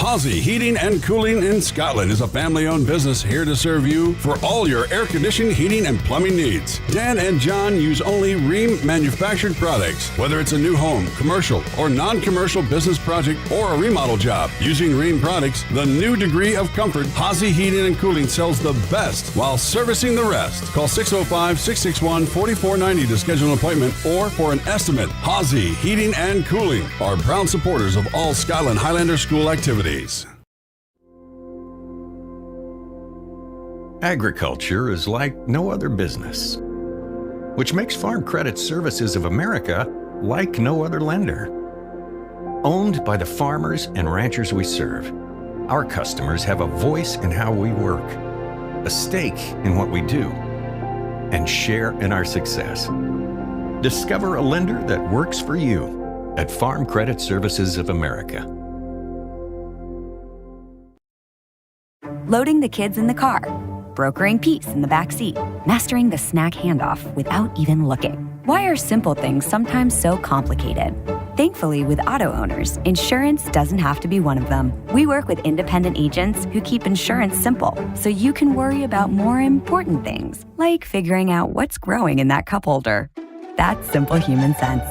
Hawsey Heating and Cooling in Scotland is a family-owned business here to serve you for all your air-conditioned heating and plumbing needs. Dan and John use only Rheem manufactured products, whether it's a new home, commercial, or non-commercial business project or a remodel job. Using Rheem products, the new degree of comfort, Hawsey Heating and Cooling sells the best while servicing the rest. Call 605-661-4490 to schedule an appointment or for an estimate. Hawsey Heating and Cooling are proud supporters of all Scotland Highlander School activities. Agriculture is like no other business, which makes Farm Credit Services of America like no other lender. Owned by the farmers and ranchers we serve, our customers have a voice in how we work, a stake in what we do, and share in our success. Discover a lender that works for you at Farm Credit Services of America. Loading the kids in the car, brokering peace in the back seat, mastering the snack handoff without even looking. Why are simple things sometimes so complicated? Thankfully, with auto owners, insurance doesn't have to be one of them. We work with independent agents who keep insurance simple, so you can worry about more important things, like figuring out what's growing in that cup holder. That's simple human sense.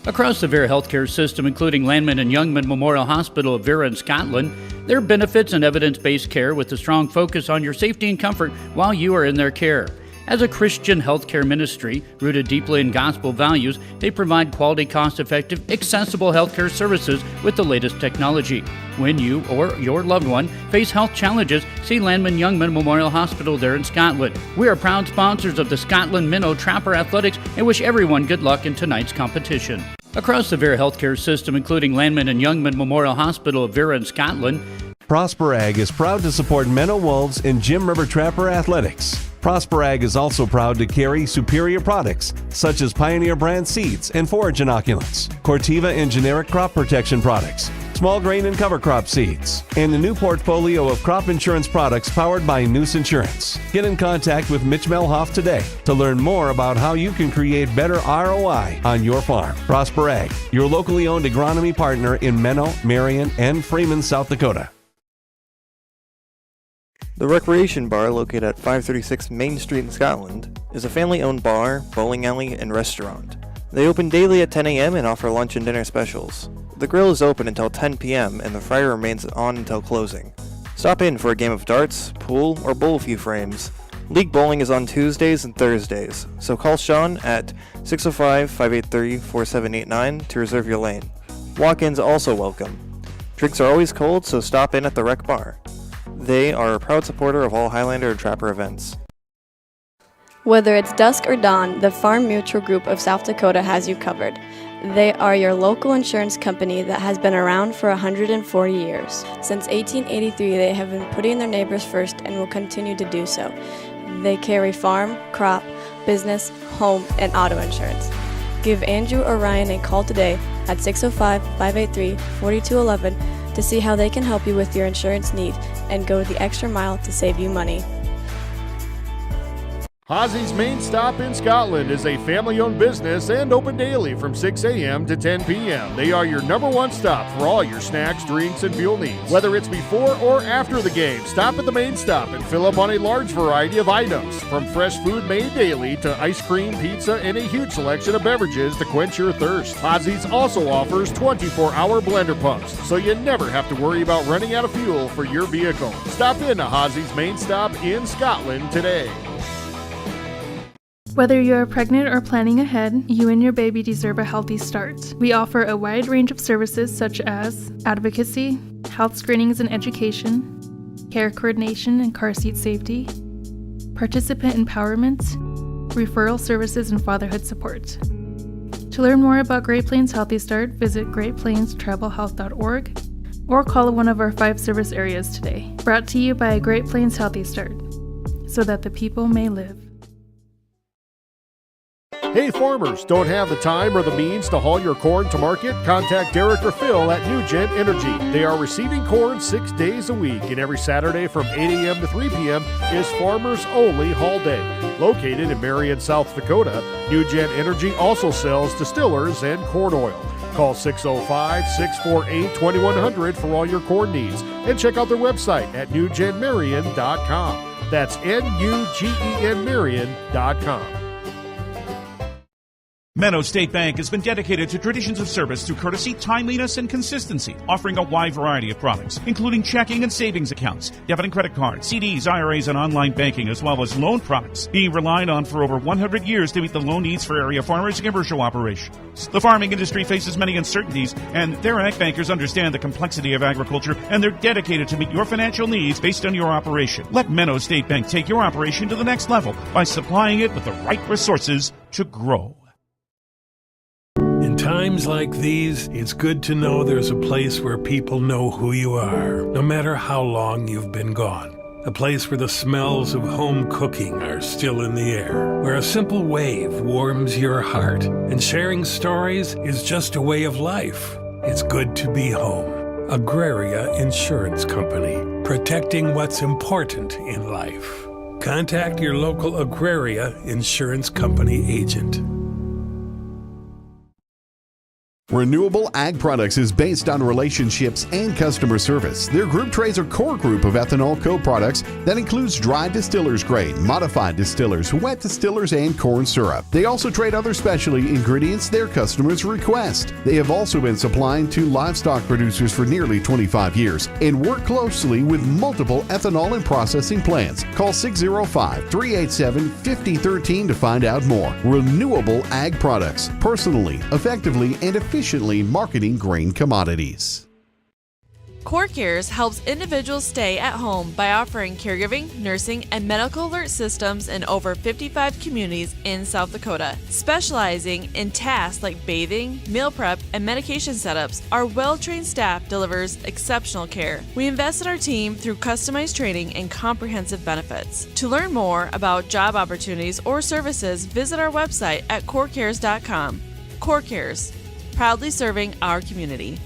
Across the Vera healthcare system, including Landman and Youngman Memorial Hospital of Vera in Scotland, there are benefits and evidence-based care with a strong focus on your safety and comfort while you are in their care. As a Christian healthcare ministry rooted deeply in gospel values, they provide quality, cost-effective, accessible healthcare services with the latest technology. When you or your loved one face health challenges, see Landman Youngman Memorial Hospital there in Scotland. We are proud sponsors of the Scotland Menno Trapper Athletics and wish everyone good luck in tonight's competition. Across the Vera healthcare system, including Landman and Youngman Memorial Hospital of Vera in Scotland, Prosper Ag is proud to support Menno Wolves in Jim River Trapper Athletics. Prosper Ag is also proud to carry superior products such as Pioneer brand seeds and forage inoculants, Corteva and generic crop protection products, small grain and cover crop seeds, and a new portfolio of crop insurance products powered by Noose Insurance. Get in contact with Mitch Melhoff today to learn more about how you can create better ROI on your farm. Prosper Ag, your locally owned agronomy partner in Menno, Marion, and Freeman, South Dakota. The Recreation Bar, located at 536 Main Street in Scotland, is a family-owned bar, bowling alley, and restaurant. They open daily at 10 a.m. and offer lunch and dinner specials. The grill is open until 10 p.m. and the fryer remains on until closing. Stop in for a game of darts, pool, or bowl a few frames. League bowling is on Tuesdays and Thursdays, so call Sean at 605-583-4789 to reserve your lane. Walk-ins also welcome. Drinks are always cold, so stop in at the Rec Bar. They are a proud supporter of all Highlander and Trapper events. Whether it's dusk or dawn, the Farm Mutual Group of South Dakota has you covered. They are your local insurance company that has been around for 140 years. Since 1883, they have been putting their neighbors first and will continue to do so. They carry farm, crop, business, home, and auto insurance. Give Andrew or Ryan a call today at 605-583-4211 to see how they can help you with your insurance need and go the extra mile to save you money. Hawsey's Main Stop in Scotland is a family-owned business and open daily from 6 a.m. to 10 p.m. They are your number one stop for all your snacks, drinks, and fuel needs. Whether it's before or after the game, stop at the Main Stop and fill up on a large variety of items, from fresh food made daily to ice cream, pizza, and a huge selection of beverages to quench your thirst. Hawsey's also offers 24-hour blender pumps, so you never have to worry about running out of fuel for your vehicle. Stop in to Hawsey's Main Stop in Scotland today. Whether you're pregnant or planning ahead, you and your baby deserve a healthy start. We offer a wide range of services such as advocacy, health screenings and education, care coordination and car seat safety, participant empowerment, referral services, and fatherhood support. To learn more about Great Plains Healthy Start, visit greatplainstravelhealth.org or call one of our 5 service areas today. Brought to you by Great Plains Healthy Start, so that the people may live. Hey farmers, don't have the time or the means to haul your corn to market? Contact Derek or Phil at New Gen Energy. They are receiving corn 6 days a week, and every Saturday from 8 a.m. to 3 p.m. is Farmers Only Haul Day. Located in Marion, South Dakota, New Gen Energy also sells distillers and corn oil. Call 605-648-2100 for all your corn needs, and check out their website at newgenmarion.com. That's NUGEN Marion.com. Menno State Bank has been dedicated to traditions of service through courtesy, timeliness, and consistency, offering a wide variety of products, including checking and savings accounts, debit and credit cards, CDs, IRAs, and online banking, as well as loan products, being relied on for over 100 years to meet the loan needs for area farmers and commercial operations. The farming industry faces many uncertainties, and their ag bankers understand the complexity of agriculture, and they're dedicated to meet your financial needs based on your operation. Let Menno State Bank take your operation to the next level by supplying it with the right resources to grow. In times like these, it's good to know there's a place where people know who you are, no matter how long you've been gone. A place where the smells of home cooking are still in the air, where a simple wave warms your heart, and sharing stories is just a way of life. It's good to be home. Agraria Insurance Company, protecting what's important in life. Contact your local Agraria Insurance Company agent. Renewable Ag Products is based on relationships and customer service. Their group trays are core group of ethanol co-products that includes dry distillers grade, modified distillers, wet distillers, and corn syrup. They also trade other specialty ingredients their customers request. They have also been supplying to livestock producers for nearly 25 years and work closely with multiple ethanol and processing plants. Call 605-387-5013 to find out more. Renewable Ag Products, personally, effectively, and efficiently marketing grain commodities. Core Cares helps individuals stay at home by offering caregiving, nursing, and medical alert systems in over 55 communities in South Dakota. Specializing in tasks like bathing, meal prep, and medication setups, our well-trained staff delivers exceptional care. We invest in our team through customized training and comprehensive benefits. To learn more about job opportunities or services, visit our website at corecares.com. Core Cares, proudly serving our community.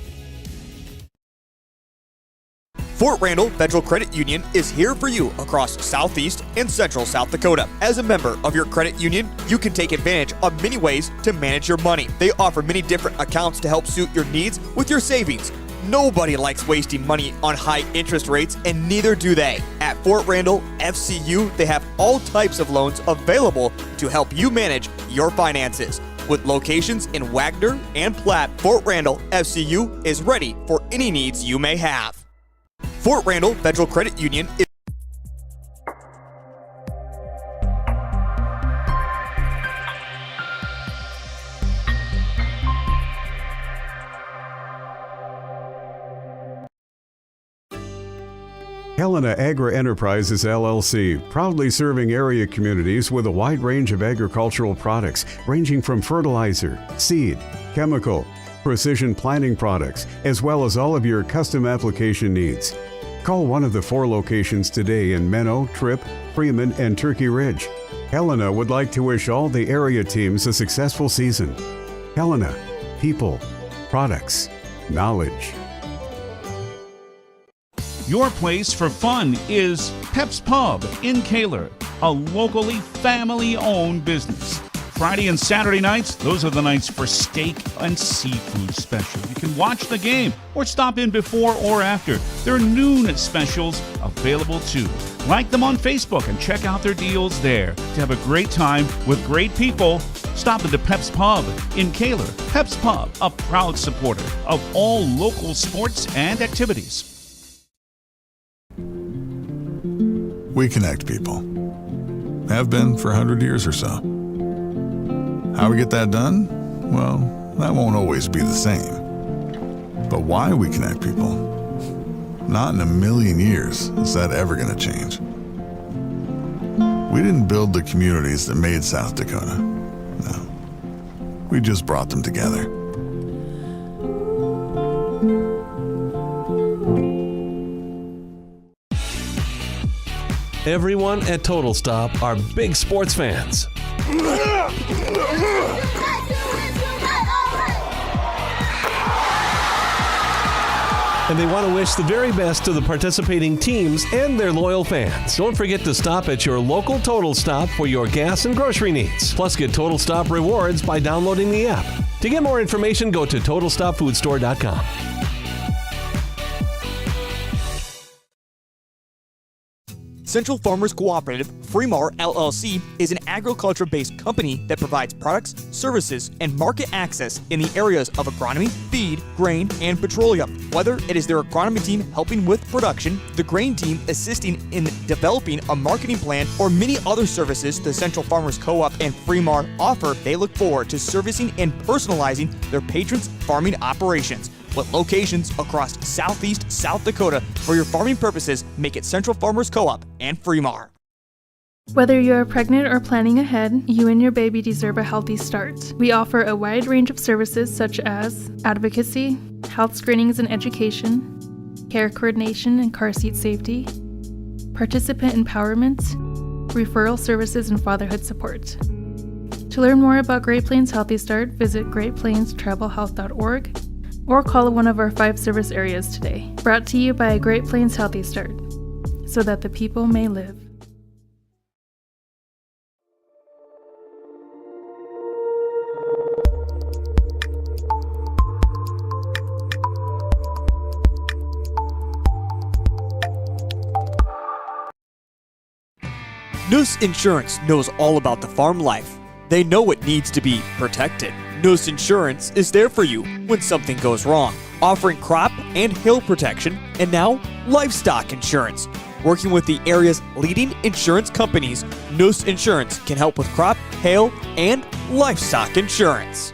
Fort Randall Federal Credit Union is here for you across Southeast and Central South Dakota. As a member of your credit union, you can take advantage of many ways to manage your money. They offer many different accounts to help suit your needs with your savings. Nobody likes wasting money on high interest rates, and neither do they. At Fort Randall FCU, they have all types of loans available to help you manage your finances. With locations in Wagner and Platte, Fort Randall FCU is ready for any needs you may have. Fort Randall Federal Credit Union is Helena Agri Enterprises LLC, proudly serving area communities with a wide range of agricultural products ranging from fertilizer, seed, chemical, precision planting products, as well as all of your custom application needs. Call one of the 4 locations today in Menno, Tripp, Freeman, and Turkey Ridge. Helena would like to wish all the area teams a successful season. Helena, people, products, knowledge. Your place for fun is Pep's Pub in Kaler, a locally family-owned business. Friday and Saturday nights, those are the nights for steak and seafood special. You can watch the game or stop in before or after. There are noon specials available too. Like them on Facebook and check out their deals there. To have a great time with great people, stop at the Pep's Pub in Kaler. Pep's Pub, a proud supporter of all local sports and activities. We connect people. Have been for 100 years or so. How we get that done? Well, that won't always be the same. But why we connect people? Not in a million years is that ever going to change. We didn't build the communities that made South Dakota. No. We just brought them together. Everyone at Total Stop are big sports fans. And they want to wish the very best to the participating teams and their loyal fans. Don't forget to stop at your local Total Stop for your gas and grocery needs. Plus, get Total Stop rewards by downloading the app. To get more information, go to TotalStopFoodStore.com. Central Farmers Cooperative, Freeman LLC, is an agriculture-based company that provides products, services, and market access in the areas of agronomy, feed, grain, and petroleum. Whether it is their agronomy team helping with production, the grain team assisting in developing a marketing plan, or many other services the Central Farmers Co-op and Freeman offer, they look forward to servicing and personalizing their patrons' farming operations. With locations across southeast South Dakota for your farming purposes, make it Central Farmers Co-op and Freeman. Whether you are pregnant or planning ahead, you and your baby deserve a healthy start. We offer a wide range of services such as advocacy, health screenings and education, care coordination and car seat safety, participant empowerment, referral services, and fatherhood support. To learn more about Great Plains Healthy Start, visit greatplainstravelhealth.org or call one of our 5 service areas today. Brought to you by Great Plains Healthy Start, so that the people may live. Noose Insurance knows all about the farm life. They know what needs to be protected. Noose Insurance is there for you when something goes wrong, offering crop and hail protection, and now livestock insurance. Working with the area's leading insurance companies, Noose Insurance can help with crop, hail, and livestock insurance.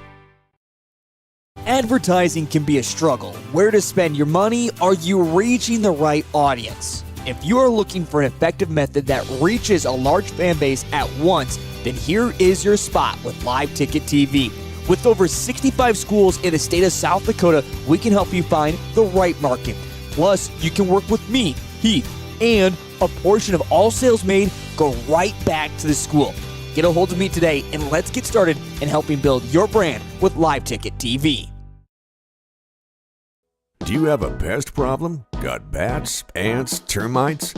Advertising can be a struggle. Where to spend your money? Are you reaching the right audience? If you are looking for an effective method that reaches a large fan base at once, then here is your spot with Live Ticket TV. With over 65 schools in the state of South Dakota, we can help you find the right market. Plus, you can work with me, Heath, and a portion of all sales made go right back to the school. Get a hold of me today and let's get started in helping build your brand with Live Ticket TV. Do you have a pest problem? Got bats, ants, termites?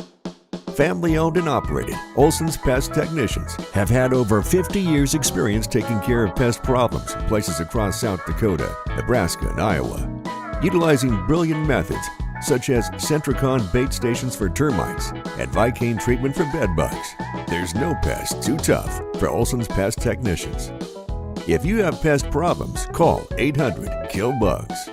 Family owned and operated, Olson's Pest Technicians have had over 50 years experience taking care of pest problems in places across South Dakota, Nebraska, and Iowa. Utilizing brilliant methods such as Centricon bait stations for termites and Vicane treatment for bed bugs. There's no pest too tough for Olson's Pest Technicians. If you have pest problems, call 800-KILL-BUGS.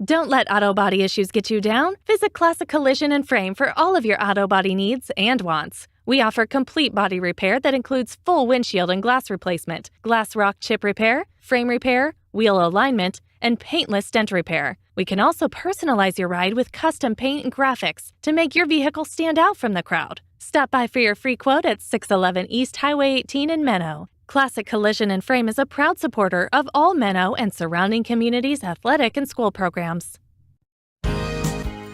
Don't let auto body issues get you down. Visit Classic Collision and Frame for all of your auto body needs and wants. We offer complete body repair that includes full windshield and glass replacement, glass rock chip repair, frame repair, wheel alignment, and paintless dent repair. We can also personalize your ride with custom paint and graphics to make your vehicle stand out from the crowd. Stop by for your free quote at 611 East Highway 18 in Menno. Classic Collision and Frame is a proud supporter of all Menno and surrounding communities' athletic and school programs.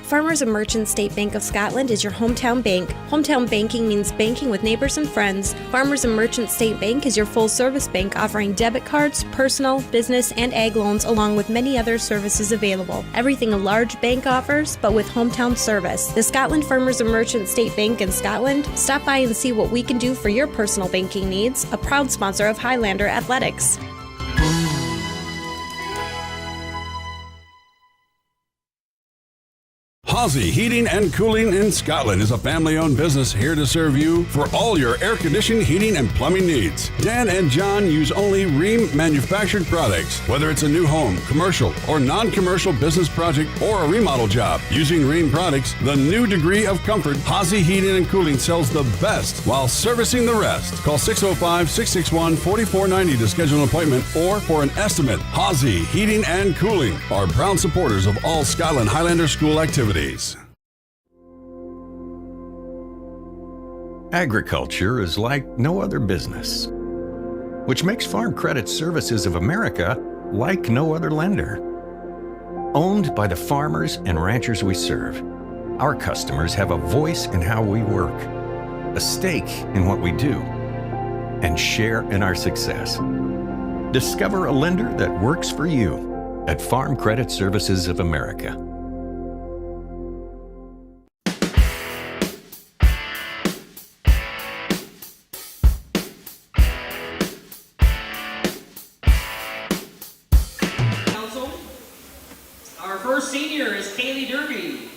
Farmers and Merchants State Bank of Scotland is your hometown bank. Hometown banking means banking with neighbors and friends. Farmers and Merchants State Bank is your full-service bank offering debit cards, personal, business, and ag loans along with many other services available. Everything a large bank offers, but with hometown service. The Scotland Farmers and Merchants State Bank in Scotland. Stop by and see what we can do for your personal banking needs. A proud sponsor of Highlander Athletics. Hawsey Heating and Cooling in Scotland is a family-owned business here to serve you for all your air-conditioned heating and plumbing needs. Dan and John use only Rheem manufactured products. Whether it's a new home, commercial, or non-commercial business project or a remodel job, using Rheem products, the new degree of comfort, Hawsey Heating and Cooling sells the best while servicing the rest. Call 605-661-4490 to schedule an appointment or for an estimate. Hawsey Heating and Cooling are proud supporters of all Scotland Highlander School activities. Agriculture is like no other business, which makes Farm Credit Services of America like no other lender. Owned by the farmers and ranchers we serve, our customers have a voice in how we work, a stake in what we do. and share in our success. Discover a lender that works for you at Farm Credit Services of America. Council, our first senior is Kaylee Derby.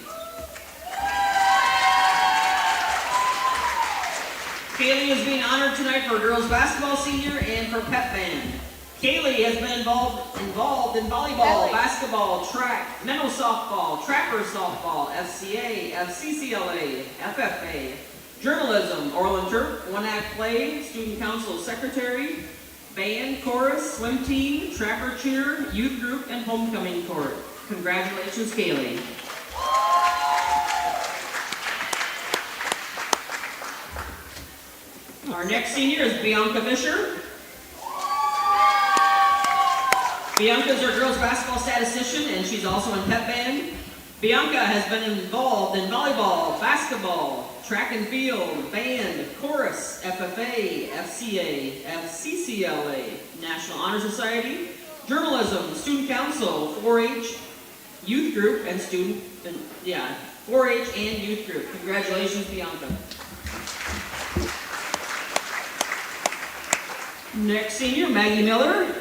Kaylee is being honored tonight for girls basketball senior and for pep band. Kaylee has been involved in volleyball, basketball, track, Menno softball, Trapper softball, FCA, FCCLA, FFA, journalism, oral and turf, one-act play, student council secretary, band, chorus, swim team, Trapper cheer, youth group, and homecoming court. Congratulations, Kaylee. Our next senior is Bianca Fisher. Bianca is our girls basketball statistician, and she's also in pep band. Bianca has been involved in volleyball, basketball, track and field, band, chorus, FFA, FCA, FCCLA, National Honor Society, journalism, student council, 4-H, youth group, and 4-H and youth group. Congratulations, Bianca. Next senior, Maggie Miller.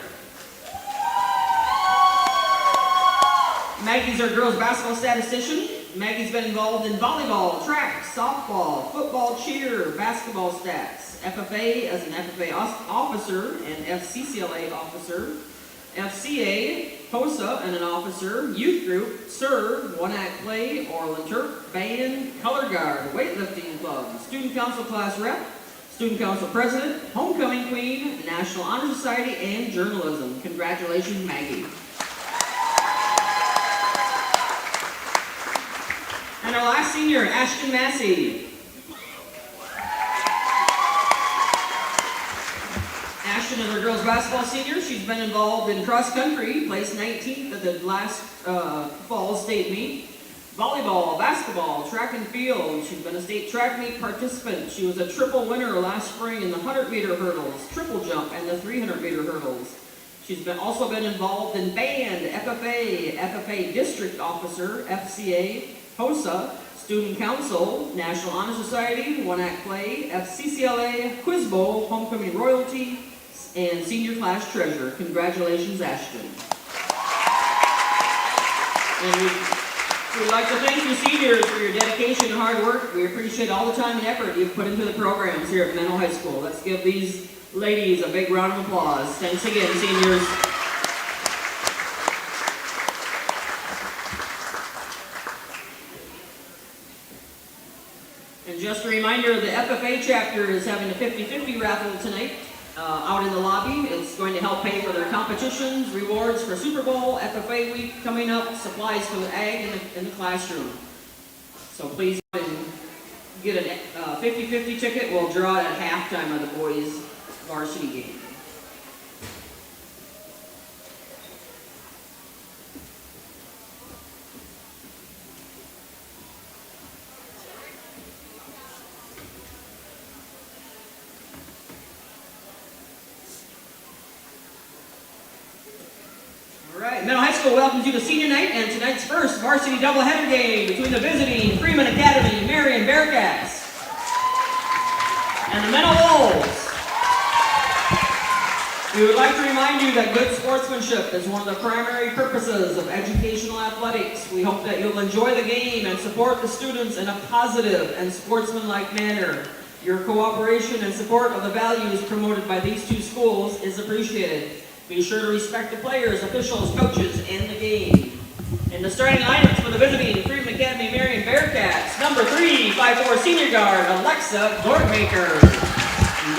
Maggie's our girls basketball statistician. Maggie's been involved in volleyball, track, softball, football, cheer, basketball stats, FFA as an FFA officer and FCCLA officer, FCA, HOSA and an officer, youth group, serve, one-act play, oral and turf, band, color guard, weightlifting club, student council class rep, student council president, homecoming queen, National Honor Society, and journalism. Congratulations, Maggie. And our last senior, Ashton Massey. Ashton is our girls basketball senior. She's been involved in cross country, placed 19th at the last fall state meet. Volleyball, basketball, track and field. She's been a state track meet participant. She was a triple winner last spring in the 100-meter hurdles, triple jump, and the 300-meter hurdles. She's also been involved in band, FFA, FFA district officer, FCA, HOSA, student council, National Honor Society, one-act play, FCCLA, quiz bowl, homecoming royalty, and senior class treasurer. Congratulations, Ashton. And we'd like to thank you seniors for your dedication and hard work. We appreciate all the time and effort you've put into the programs here at Menno High School. Let's give these ladies a big round of applause. Thanks again, seniors. And just a reminder, the FFA chapter is having a 50-50 raffle tonight out in the lobby. It's going to help pay for their competitions, rewards for Super Bowl, FFA week coming up, supplies for the ag in the classroom. So please get a 50-50 ticket. We'll draw it at halftime of the boys' varsity game. Menno High School welcomes you to senior night and tonight's first varsity doubleheader game between the visiting Freeman Academy, Marion Bearcats, and the Menno Wolves. We would like to remind you that good sportsmanship is one of the primary purposes of educational athletics. We hope that you'll enjoy the game and support the students in a positive and sportsmanlike manner. Your cooperation and support of the values promoted by these two schools is appreciated. Be sure to respect the players, officials, coaches, and the game. In the starting lineups for the visiting Freeman Academy Marion Bearcats, number 3, 5'4" senior guard, Alexa Gordmaker.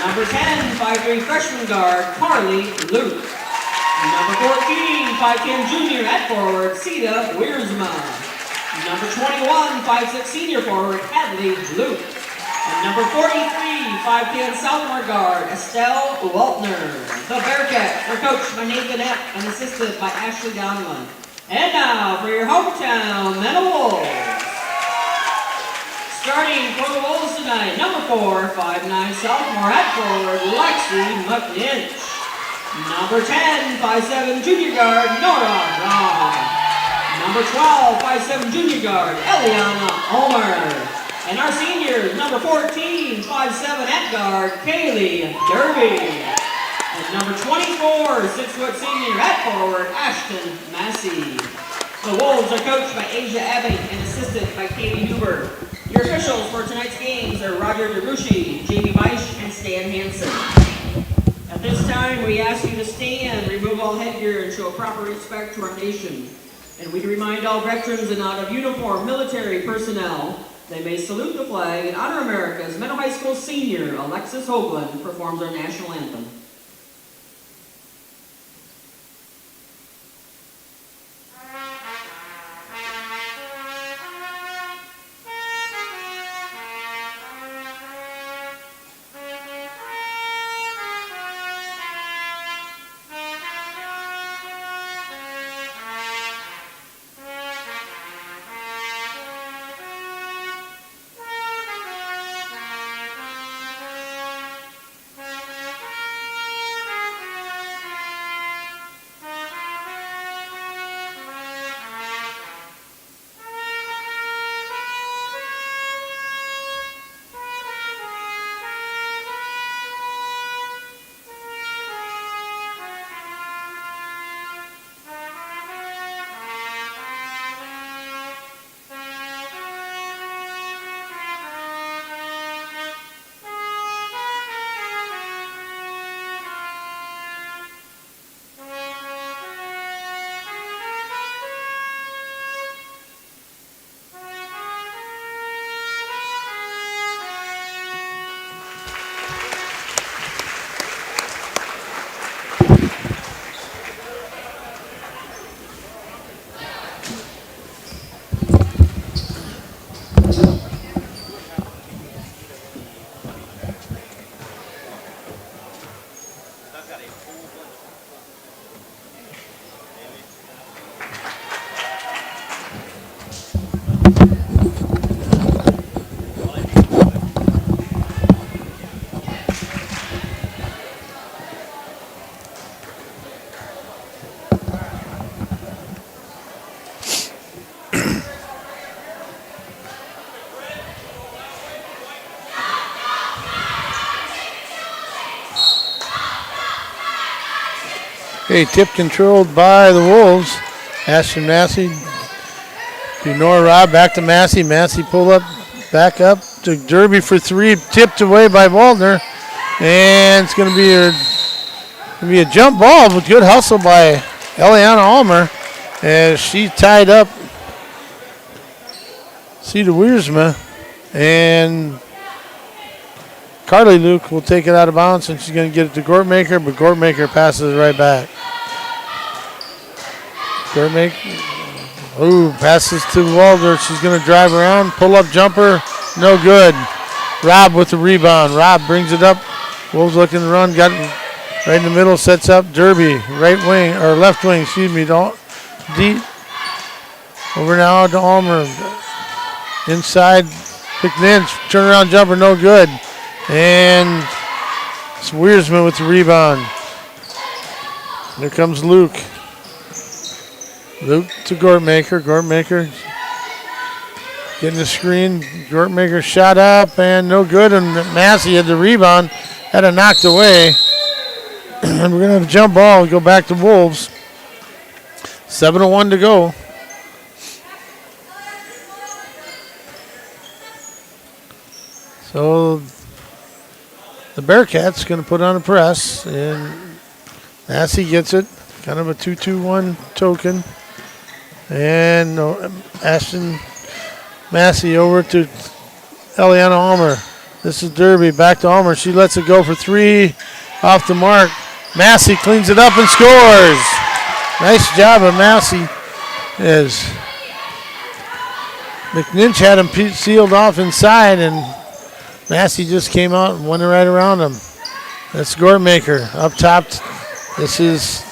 Number 10, 5'3" freshman guard, Carly Luke. Number 14, 5'10" junior at forward, Sita Wiersma. Number 21, 5'6" senior forward, Hadley Luke. And number 43, 5'10" sophomore guard, Estelle Waltner. The Bearcats are coached by Nathan Epp and assisted by Ashley Donlin. And now for your hometown Menno Wolves. Starting for the Wolves tonight, number 4, 5'9" sophomore at forward, Lexi McNinch. Number 10, 5'7" junior guard, Nora Robb. Number 12, 5'7" junior guard, Eliana Ulmer. And our seniors, number 14, 5'7" at guard, Kaylee Derby. And number 24, 6' senior at forward, Ashton Massey. The Wolves are coached by Asia Abbey and assisted by Katie Huber. Your officials for tonight's games are Roger DeRushi, Jamie Beisch, and Stan Hansen. At this time, we ask you to stand, remove all headgear, and show proper respect to our nation. And we remind all veterans and out of uniform military personnel, they may salute the flag and honor America's Menno High School senior, Alexis Hoagland, performs our national anthem. Okay, tip controlled by the Wolves. Ashton Massey to Nora Robb, back to Massey. Massey pull up, back up to Derby for three, tipped away by Waldner. And it's going to be a jump ball, but good hustle by Eliana Ulmer as she tied up Cedar Wiersma. And Carly Luke will take it out of bounds, and she's going to get it to Gortmaker, but Gortmaker passes it right back. Gortmaker, passes to Waldner. She's going to drive around, pull-up jumper, no good. Robb with the rebound. Robb brings it up. Wolves looking to run, got it right in the middle, sets up Derby, right wing, or left wing, excuse me, deep. Over now to Ulmer. Inside, McNinch, turnaround jumper, no good. And it's Wiersma with the rebound. There comes Luke. Luke to Gortmaker. Gortmaker getting the screen. Gortmaker shot up and no good. And Massey had the rebound. Had it knocked away. And we're going to have a jump ball. We go back to Wolves. 7:01 to go. So the Bearcats going to put on a press, and Massey gets it. Kind of a 2-2-1 token. And Ashton Massey over to Eliana Ulmer. This is Derby, back to Ulmer. She lets it go for three, off the mark. Massey cleans it up and scores. Nice job of Massey. As McNinch had him sealed off inside, and Massey just came out and went right around him. That's Gortmaker up top. This is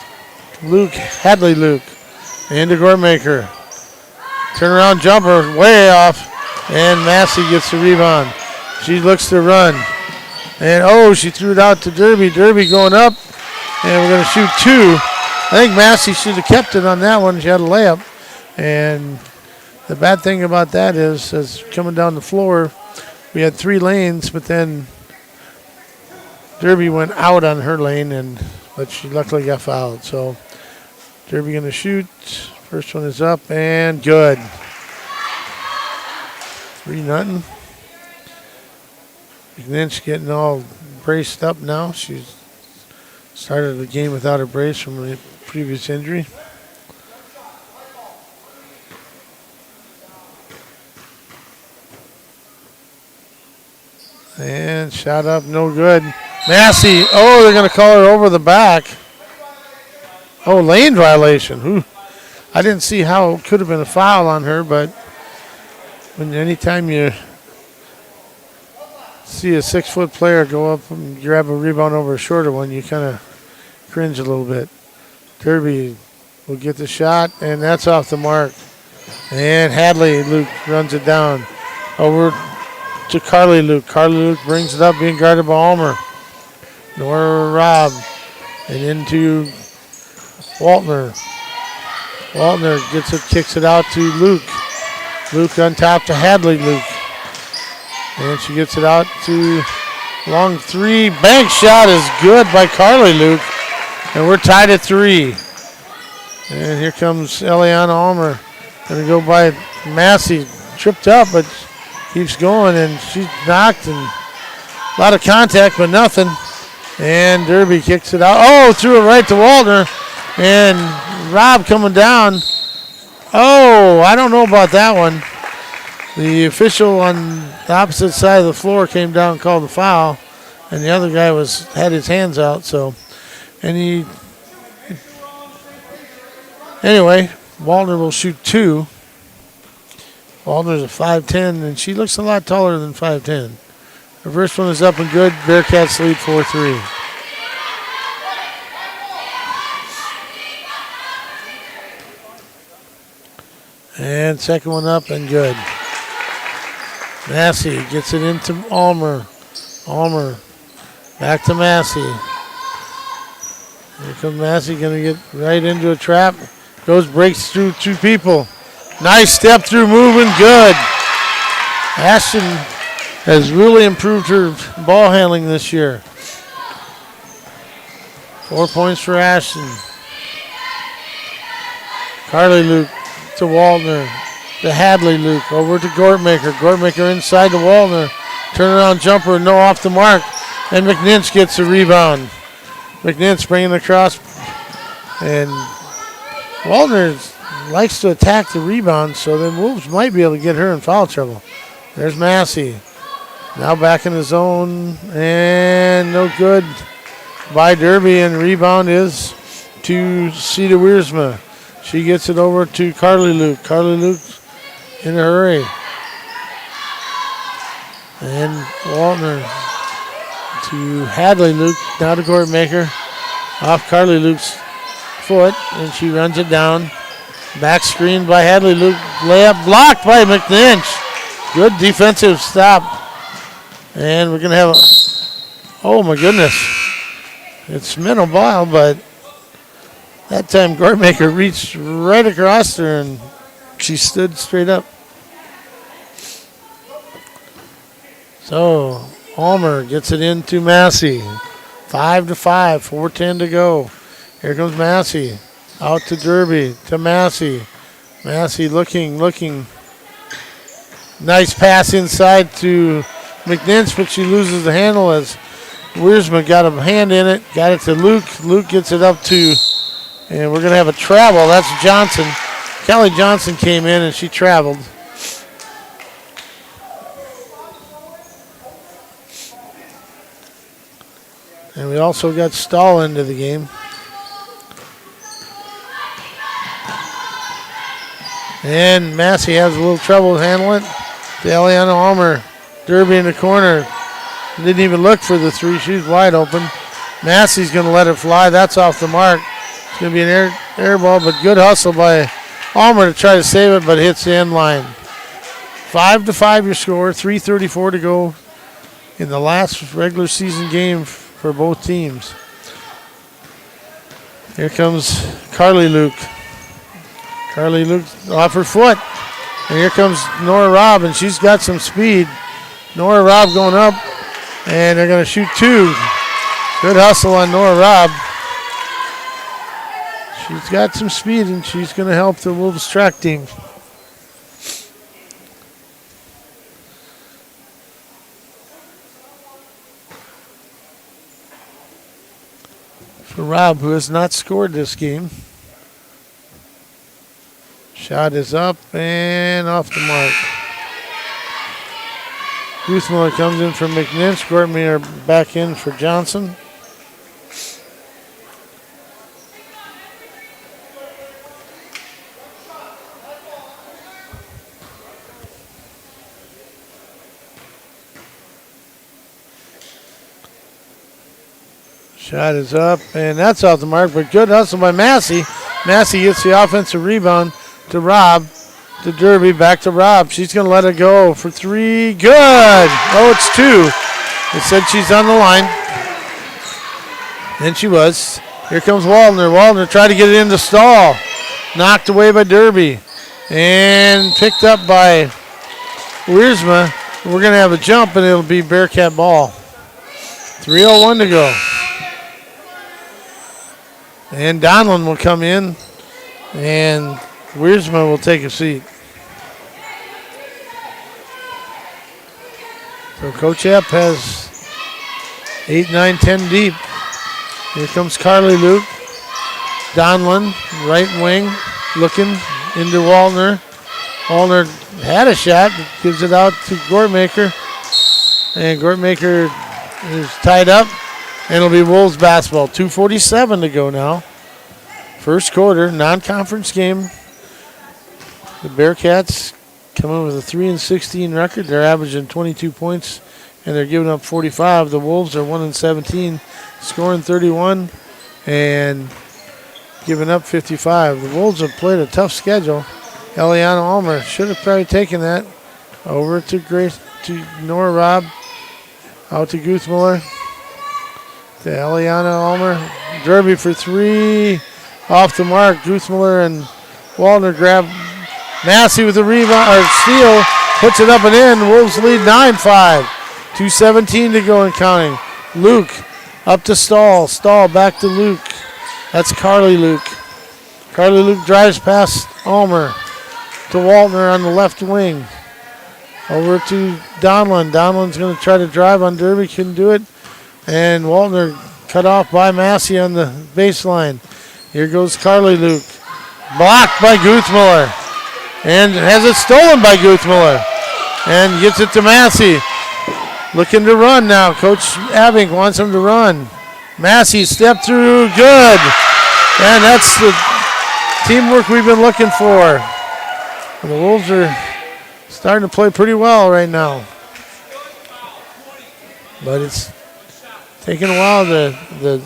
Luke, Hadley Luke. And to Gortmaker. Turnaround jumper way off. And Massey gets the rebound. She looks to run. And, she threw it out to Derby. Derby going up. And we're going to shoot 2. I think Massey should have kept it on that one. She had a layup. And the bad thing about that is, as coming down the floor, we had 3 lanes, but then Derby went out on her lane, but she luckily got fouled. So Derby going to shoot. First one is up and good. 3-0. McNinch getting all braced up now. She's started the game without a brace from a previous injury. And shot up, no good. Massey, they're going to call her over the back. Lane violation. Ooh. I didn't see how it could have been a foul on her, but anytime you see a 6-foot player go up and grab a rebound over a shorter one, you kind of cringe a little bit. Derby will get the shot, and that's off the mark. And Hadley Luke runs it down over to Carly Luke. Carly Luke brings it up, being guarded by Almer. Nora Robb, and into Waltner. Waltner gets it, kicks it out to Luke. Luke on top to Hadley Luke. And she gets it out to long 3. Bank shot is good by Carly Luke. And we're tied at 3. And here comes Eliana Almer. Going to go by Massey. Tripped up, but keeps going. And she's knocked. And a lot of contact, but nothing. And Derby kicks it out. Threw it right to Waltner. And Robb coming down. I don't know about that one. The official on the opposite side of the floor came down and called the foul, and the other guy had his hands out. Anyway, Waltner will shoot 2. Waltner's a 5'10", and she looks a lot taller than 5'10". Her first one is up and good. Bearcats lead 4-3. And second one up and good. Massey gets it into Almer. Almer back to Massey. Here comes Massey, going to get right into a trap. Breaks through 2 people. Nice step through, moving, good. Ashton has really improved her ball handling this year. 4 points for Ashton. Carly Luke to Waltner. To Hadley Luke. Over to Gortmaker. Gortmaker inside to Waltner. Turnaround jumper, no off the mark. And McNinch gets the rebound. McNinch bringing it across. And Waltner likes to attack the rebound, so the Wolves might be able to get her in foul trouble. There's Massey. Now back in the zone. And no good by Derby. And rebound is to Cedar Wiersma. She gets it over to Carly Luke. Carly Luke in a hurry. And Waltner to Hadley Luke. Now to Gortmaker. Off Carly Luke's foot. And she runs it down. Back screen by Hadley Luke. Layup blocked by McNinch. Good defensive stop. And we're going to have oh my goodness. It's Menno ball, but that time Gortmaker reached right across her and she stood straight up. So Almer gets it into Massey. 5-5, 4:10 to go. Here comes Massey. Out to Derby, to Massey. Massey looking. Nice pass inside to McNinch, but she loses the handle as Wiersma got a hand in it. Got it to Luke. Luke gets it up to, and we're going to have a travel. That's Johnson. Kelly Johnson came in and she traveled. And we also got Stahl into the game. And Massey has a little trouble handling it. To Eliana Almer. Derby in the corner. Didn't even look for the 3. She's wide open. Massey's going to let it fly. That's off the mark. It's going to be an air ball, but good hustle by Almer to try to save it, but hits the end line. 5-5 your score, 3:34 to go in the last regular season game for both teams. Here comes Carly Luke. Carly Luke off her foot. And here comes Nora Robb, and she's got some speed. Nora Robb going up, and they're going to shoot two. Good hustle on Nora Robb. She's got some speed, and she's going to help the Wolves track team. For Robb, who has not scored this game. Shot is up and off the mark. Guthmiller comes in for McNinch. Gortmeyer back in for Johnson. Shot is up, and that's off the mark, but good hustle by Massey. Massey gets the offensive rebound to Robb, to Derby, back to Robb. She's going to let it go for three. Good! Oh, it's two. It said she's on the line. And she was. Here comes Waldner. Waldner tried to get it into Stahl. Knocked away by Derby. And picked up by Wiersma. We're going to have a jump, and it'll be Bearcat ball. 3:01 to go. And Donlin will come in, and Wiersma will take a seat. So Coach Epp has 8, 9, 10 deep. Here comes Carly Luke. Donlin, right wing, looking into Waldner. Waldner had a shot, but gives it out to Gortmaker. And Gortmaker is tied up. And it'll be Wolves basketball. 2:47 to go now. First quarter, non-conference game. The Bearcats come in with a 3-16 record. They're averaging 22 points, and they're giving up 45. The Wolves are 1-17, scoring 31, and giving up 55. The Wolves have played a tough schedule. Eliana Ulmer should have probably taken that. Over to Nora Robb. Out to Guthmiller. To Eliana Ulmer. Derby for three. Off the mark. Guthmiller and Waldner grab Massey with the rebound, or steal. Puts it up and in. Wolves lead 9-5. 2:17 to go and counting. Luke up to Stahl. Stahl back to Luke. That's Carly Luke. Carly Luke drives past Ulmer to Waldner on the left wing. Over to Donlin. Donlin's going to try to drive on Derby. Couldn't do it. And Waldner cut off by Massey on the baseline. Here goes Carly Luke. Blocked by Guthmiller. And has it stolen by Guthmiller. And gets it to Massey. Looking to run now. Coach Abink wants him to run. Massey step through. Good. And that's the teamwork we've been looking for. And the Wolves are starting to play pretty well right now. But it's taking a while. The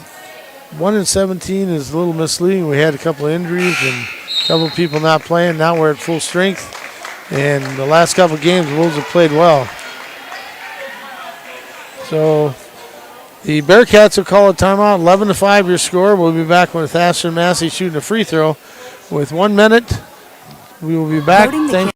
1-17 is a little misleading. We had a couple of injuries and a couple of people not playing. Now we're at full strength. And the last couple of games, the Wolves have played well. So the Bearcats will call a timeout. 11-5 your score. We'll be back with Ashton Massey shooting a free throw. With 1 minute, we will be back. Thank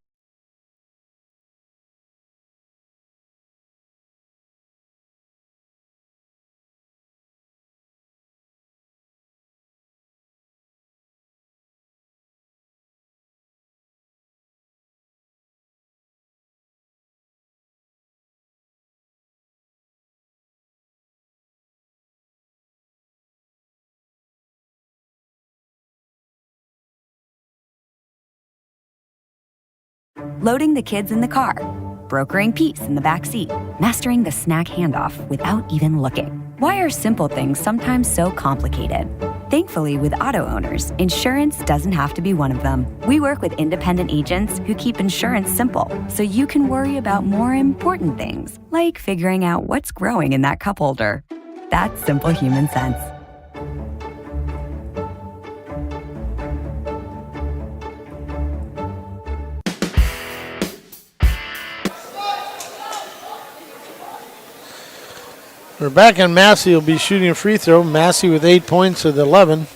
Loading the kids in the car, brokering peace in the back seat, mastering the snack handoff without even looking. Why are simple things sometimes so complicated? Thankfully, with auto owners, insurance doesn't have to be one of them. We work with independent agents who keep insurance simple, so you can worry about more important things, like figuring out what's growing in that cup holder. That's simple human sense. Rebecca Massey will be shooting a free throw. Massey with 8 points at 11.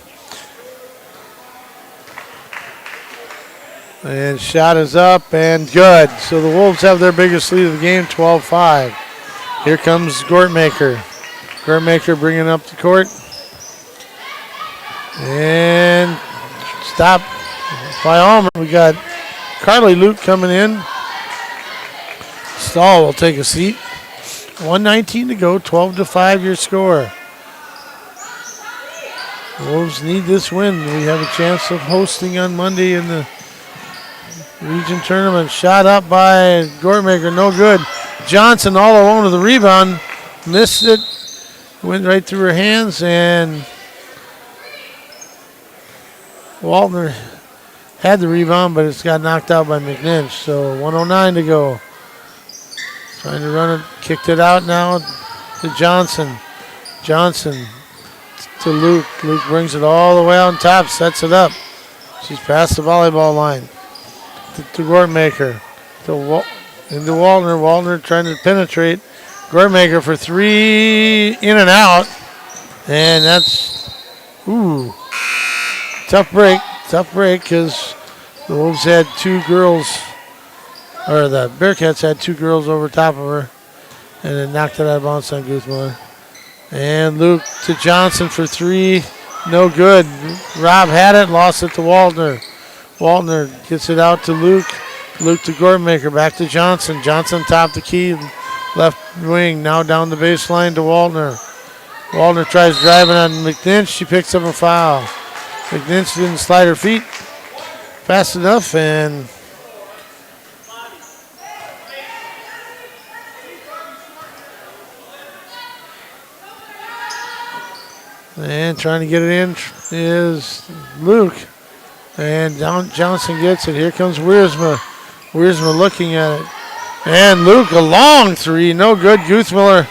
And shot is up and good. So the Wolves have their biggest lead of the game, 12-5. Here comes Gortmaker. Gortmaker bringing up the court. And stop by Almer. We got Carly Luke coming in. Stahl will take a seat. 1:19 to go, 12-5 your score. Wolves need this win. We have a chance of hosting on Monday in the region tournament. Shot up by Gortmaker, no good. Johnson all alone with the rebound. Missed it. Went right through her hands, and Waltner had the rebound, but it's got knocked out by McNinch. So 1:09 to go. Trying to run it, kicked it out now to Johnson. Johnson to Luke. Luke brings it all the way on top, sets it up. She's past the volleyball line. To Gortmaker. Into Waltner. Waltner trying to penetrate. Gortmaker for three, in and out. And that's, tough break. Tough break because the Wolves had two girls, or the Bearcats had two girls over top of her. And then knocked it out of bounds on Guzman. And Luke to Johnson for three. No good. Rob had it, lost it to Waltner. Waltner gets it out to Luke. Luke to Gortmaker, back to Johnson. Johnson top the key, left wing, now down the baseline to Waltner. Waltner tries driving on McNinch. She picks up a foul. McNinch didn't slide her feet fast enough, and trying to get it in is Luke. And down Johnson gets it. Here comes Wiersma. Wiersma looking at it. And Luke, a long three. No good. Guthmiller.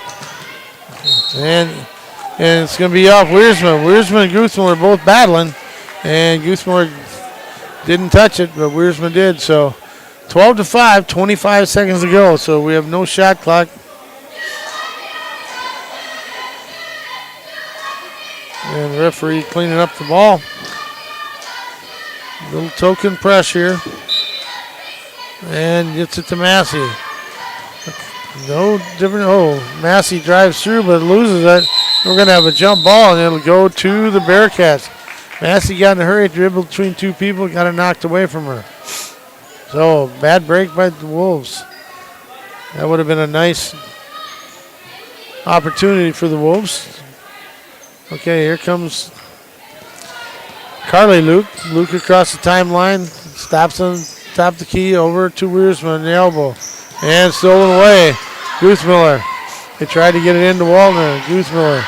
And it's going to be off Wiersma. Wiersma and Guthmiller are both battling. And Guthmiller didn't touch it, but Wiersma did. So 12-5, 25 seconds to go. So we have no shot clock. And the referee cleaning up the ball. Little token press here. And gets it to Massey. No different. Massey drives through but loses it. We're going to have a jump ball and it'll go to the Bearcats. Massey got in a hurry, dribbled between two people, got it knocked away from her. So bad break by the Wolves. That would have been a nice opportunity for the Wolves. Okay, here comes Carly Luke. Luke across the timeline. Stops on top the key over to Wiersma on the elbow. And stolen away. Guthmiller. They tried to get it into Waltner. Guthmiller.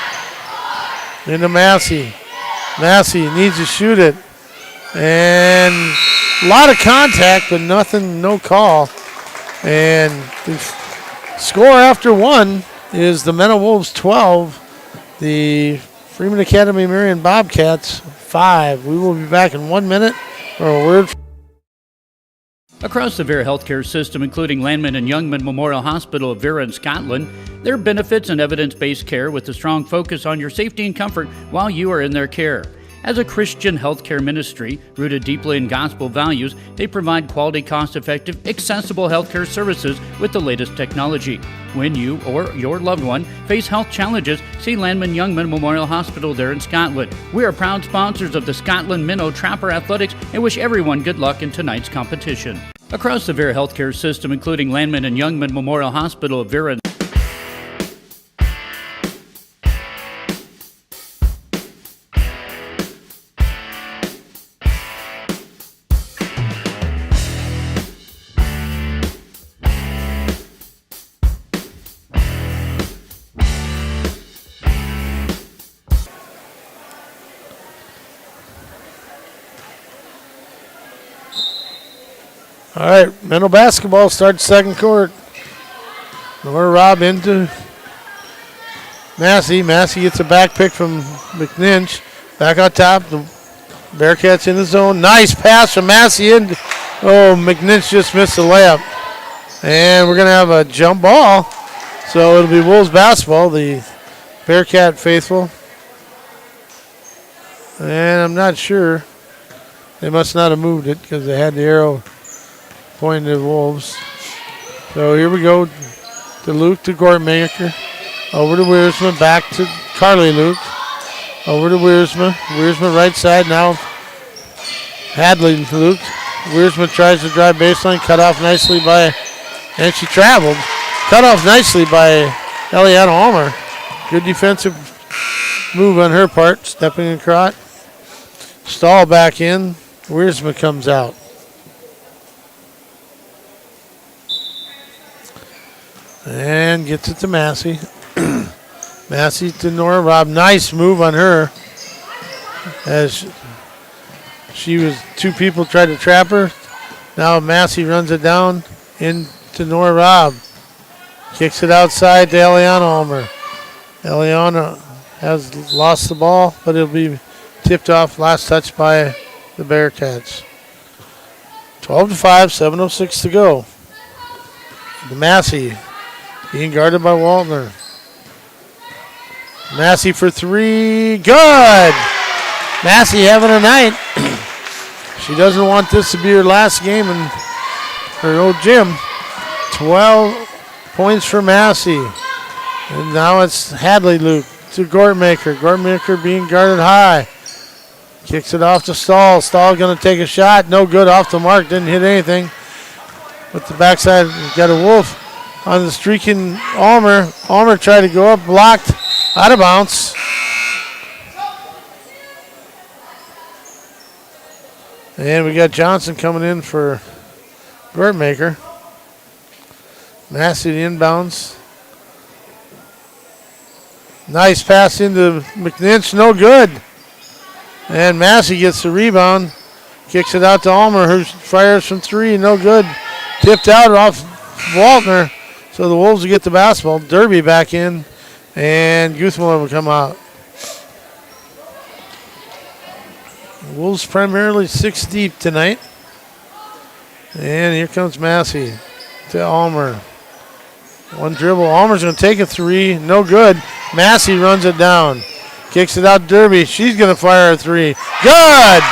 Into Massey. Massey needs to shoot it. And a lot of contact, but nothing, no call. And the score after one is the Menno Wolves 12. The Freeman Academy Marion Bobcats 5. We will be back in 1 minute for a word. Across the Vera healthcare system, including Landman and Youngman Memorial Hospital of Vera in Scotland, there are benefits and evidence-based care with a strong focus on your safety and comfort while you are in their care. As a Christian healthcare ministry rooted deeply in gospel values, they provide quality, cost-effective, accessible healthcare services with the latest technology. When you or your loved one face health challenges, see Landman Youngman Memorial Hospital there in Scotland. We are proud sponsors of the Scotland Minnow Trapper Athletics and wish everyone good luck in tonight's competition. Across the Vera healthcare system, including Landman and Youngman Memorial Hospital of Vera. All right, Menno basketball starts second court. Nora Robb into Massey. Massey gets a back pick from McNinch. Back on top, the Bearcats in the zone. Nice pass from Massey in. Oh, McNinch just missed the layup. And we're going to have a jump ball. So it'll be Wolves basketball. The Bearcat faithful. And I'm not sure. They must not have moved it because they had the arrow pointing to the Wolves. So here we go to Luke to Gortmaker. Over to Wiersma. Back to Carly Luke. Over to Wiersma. Wiersma right side now. Hadley Luke. Wiersma tries to drive baseline. Cut off nicely by, and she traveled. Cut off nicely by Eliana Almer. Good defensive move on her part. Stepping across. Stall back in. Wiersma comes out. And gets it to Massey. Massey to Nora Robb. Nice move on her. As she was, two people tried to trap her. Now Massey runs it down into Nora Robb. Kicks it outside to Eliana Almer. Eliana has lost the ball, but it'll be tipped off. Last touch by the Bearcats. 12-5, 7:06 to go. The Massey being guarded by Waltner. Massey for three. Good! Massey having a night. She doesn't want this to be her last game in her old gym. 12 points for Massey. And now it's Hadley Luke to Gortmaker. Gortmaker being guarded high. Kicks it off to Stahl. Stahl going to take a shot. No good, off the mark. Didn't hit anything. With the backside, got a Wolf on the streaking Almer. Almer tried to go up, blocked, out of bounds. And we got Johnson coming in for Gortmaker. Massey inbounds. Nice pass into McNinch, no good. And Massey gets the rebound. Kicks it out to Almer, who fires from three, no good. Tipped out off Waltner. So the Wolves will get the basketball. Derby back in, and Guthmiller will come out. Wolves primarily 6 deep tonight. And here comes Massey to Almer. One dribble. Almer's going to take a three. No good. Massey runs it down. Kicks it out to Derby. She's going to fire a three. Good!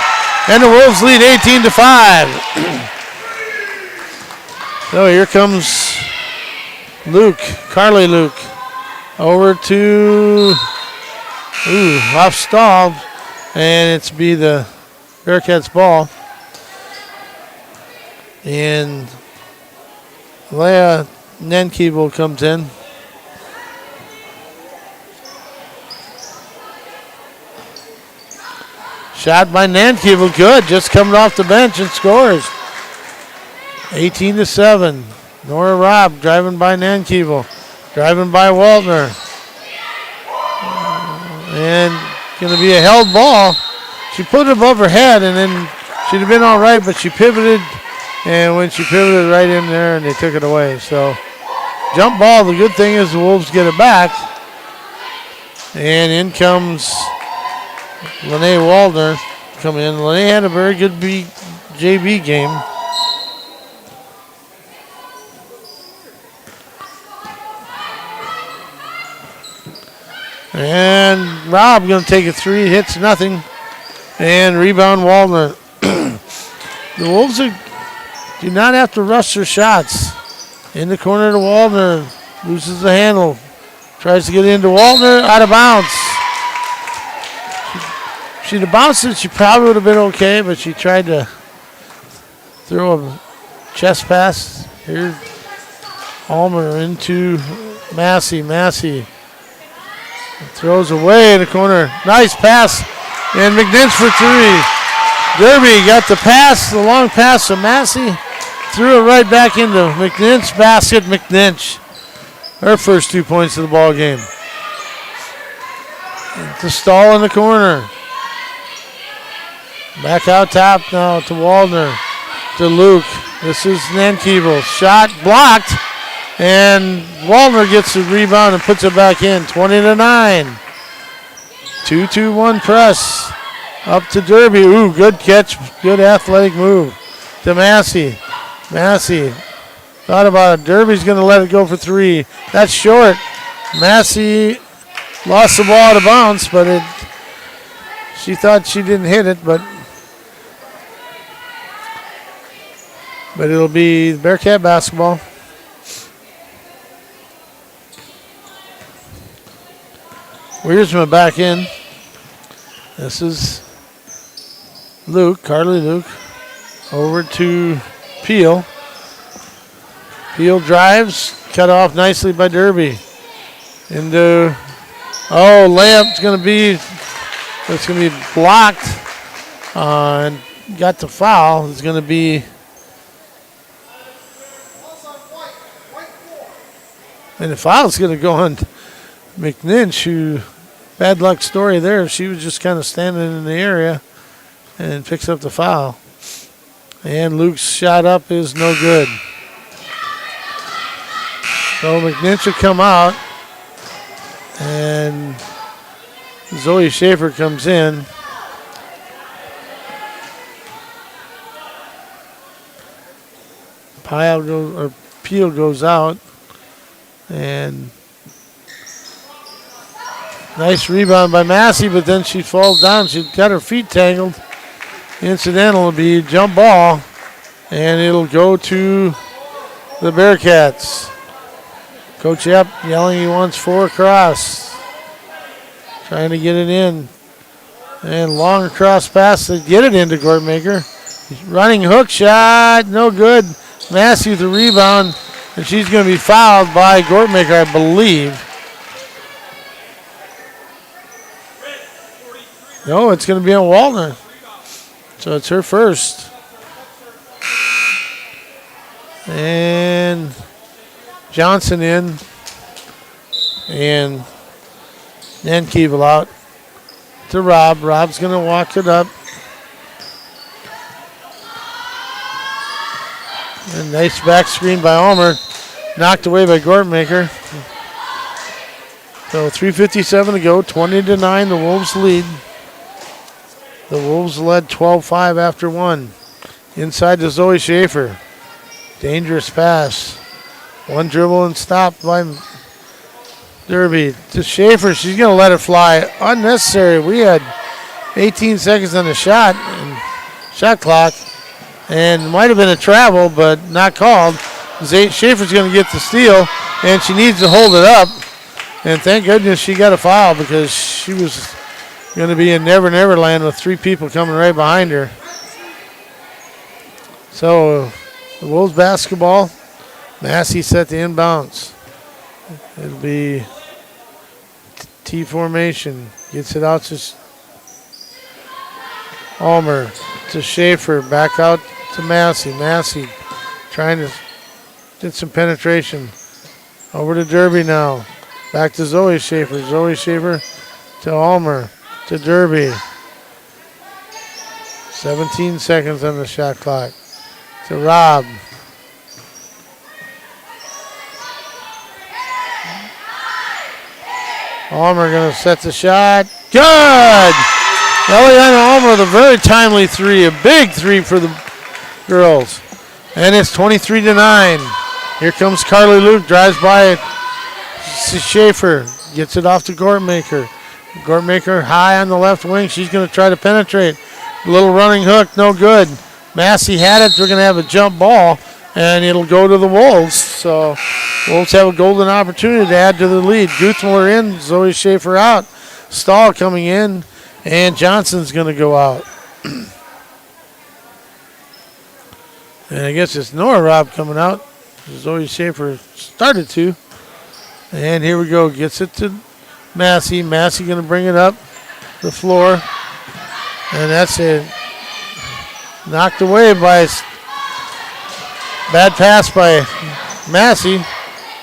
And the Wolves lead 18-5. So here comes Luke, Carly Luke. Over to, off Stahl. And it's be the Bearcats ball. And Leah Nenkeeble comes in. Shot by Nenkeeble, good. Just coming off the bench and scores. 18-7. Nora Robb driving by Nenkeeble. Driving by Waltner. And going to be a held ball. She put it above her head, and then she'd have been all right, but she pivoted, and when she pivoted right in there, and they took it away. So jump ball. The good thing is the Wolves get it back, and in comes Lene Waldner. Come in. Lene had a very good JB game. And Robb going to take a three, hits nothing, and rebound Waldner. The Wolves do not have to rush their shots. In the corner to Waldner, loses the handle, tries to get into Waldner, out of bounds. She'd have bounced it, she probably would have been okay, but she tried to throw a chest pass. Here's Almer into Massey. Massey throws away in the corner. Nice pass. And McNinch for three. Derby got the pass, the long pass to Massey. Threw it right back into McNinch. Basket, McNinch. Her first 2 points of the ball game. To Stahl in the corner. Back out top now to Waldner. To Luke. This is Nenkeeble. Shot blocked. And Waldner gets the rebound and puts it back in. 20-9. 2-2-1 press. Up to Derby. Ooh, good catch. Good athletic move. To Massey. Massey thought about it. Derby's going to let it go for three. That's short. Massey lost the ball out of bounds, but she thought she didn't hit it, but it'll be Bearcat basketball. Wiersma back in. This is Luke, Carly Luke, over to Peel. Peel drives, cut off nicely by Derby. Into, layup's going to be, it's going to be blocked. And got the foul. It's going to be, and the foul's going to go on McNinch, who, bad luck story there. She was just kind of standing in the area and picks up the foul. And Luke's shot up is no good. So McNinch will come out. And Zoe Schaefer comes in. Peel goes out. And nice rebound by Massey, but then she falls down. She got her feet tangled. Incidental will be jump ball, and it'll go to the Bearcats. Coach Epp yelling he wants 4 across. Trying to get it in. And long across pass to get it into Gortmaker. Running hook shot, no good. Massey with the rebound, and she's going to be fouled by Gortmaker, I believe. No, it's going to be on Waldner. So it's her first. And Johnson in. And Nankevel out to Rob. Rob's going to walk it up. And nice back screen by Ulmer. Knocked away by Gortmaker. So 3:57 to go. 20-9, the Wolves lead. The Wolves led 12-5 after 1. Inside to Zoe Schaefer. Dangerous pass. One dribble and stopped by Derby. To Schaefer, she's going to let it fly. Unnecessary. We had 18 seconds on the shot clock. And might have been a travel, but not called. Schaefer's going to get the steal, and she needs to hold it up. And thank goodness she got a foul, because she was going to be in Never Never Land with 3 people coming right behind her. So the Wolves basketball. Massey set the inbounds. It'll be T formation. Gets it out to Ulmer, to Schaefer, back out to Massey. Massey trying to get some penetration. Over to Derby now. Back to Zoe Schaefer. Zoe Schaefer to Ulmer, to Derby. 17 seconds on the shot clock. To Rob. Ulmer going to set the shot. Good! Eliana Ulmer with a very timely 3. A big 3 for the girls. And it's 23-9. Here comes Carly Luke. Drives by Schaefer. Gets it off to Gortmaker. Gortmaker high on the left wing. She's going to try to penetrate. A little running hook. No good. Massey had it. We're going to have a jump ball. And it'll go to the Wolves. So Wolves have a golden opportunity to add to the lead. Guthmuller in. Zoe Schaefer out. Stahl coming in. And Johnson's going to go out. And I guess it's Nora Robb coming out. Zoe Schaefer started to. And here we go. Gets it to Massey. Massey going to bring it up the floor. And that's it. Knocked away by bad pass by Massey.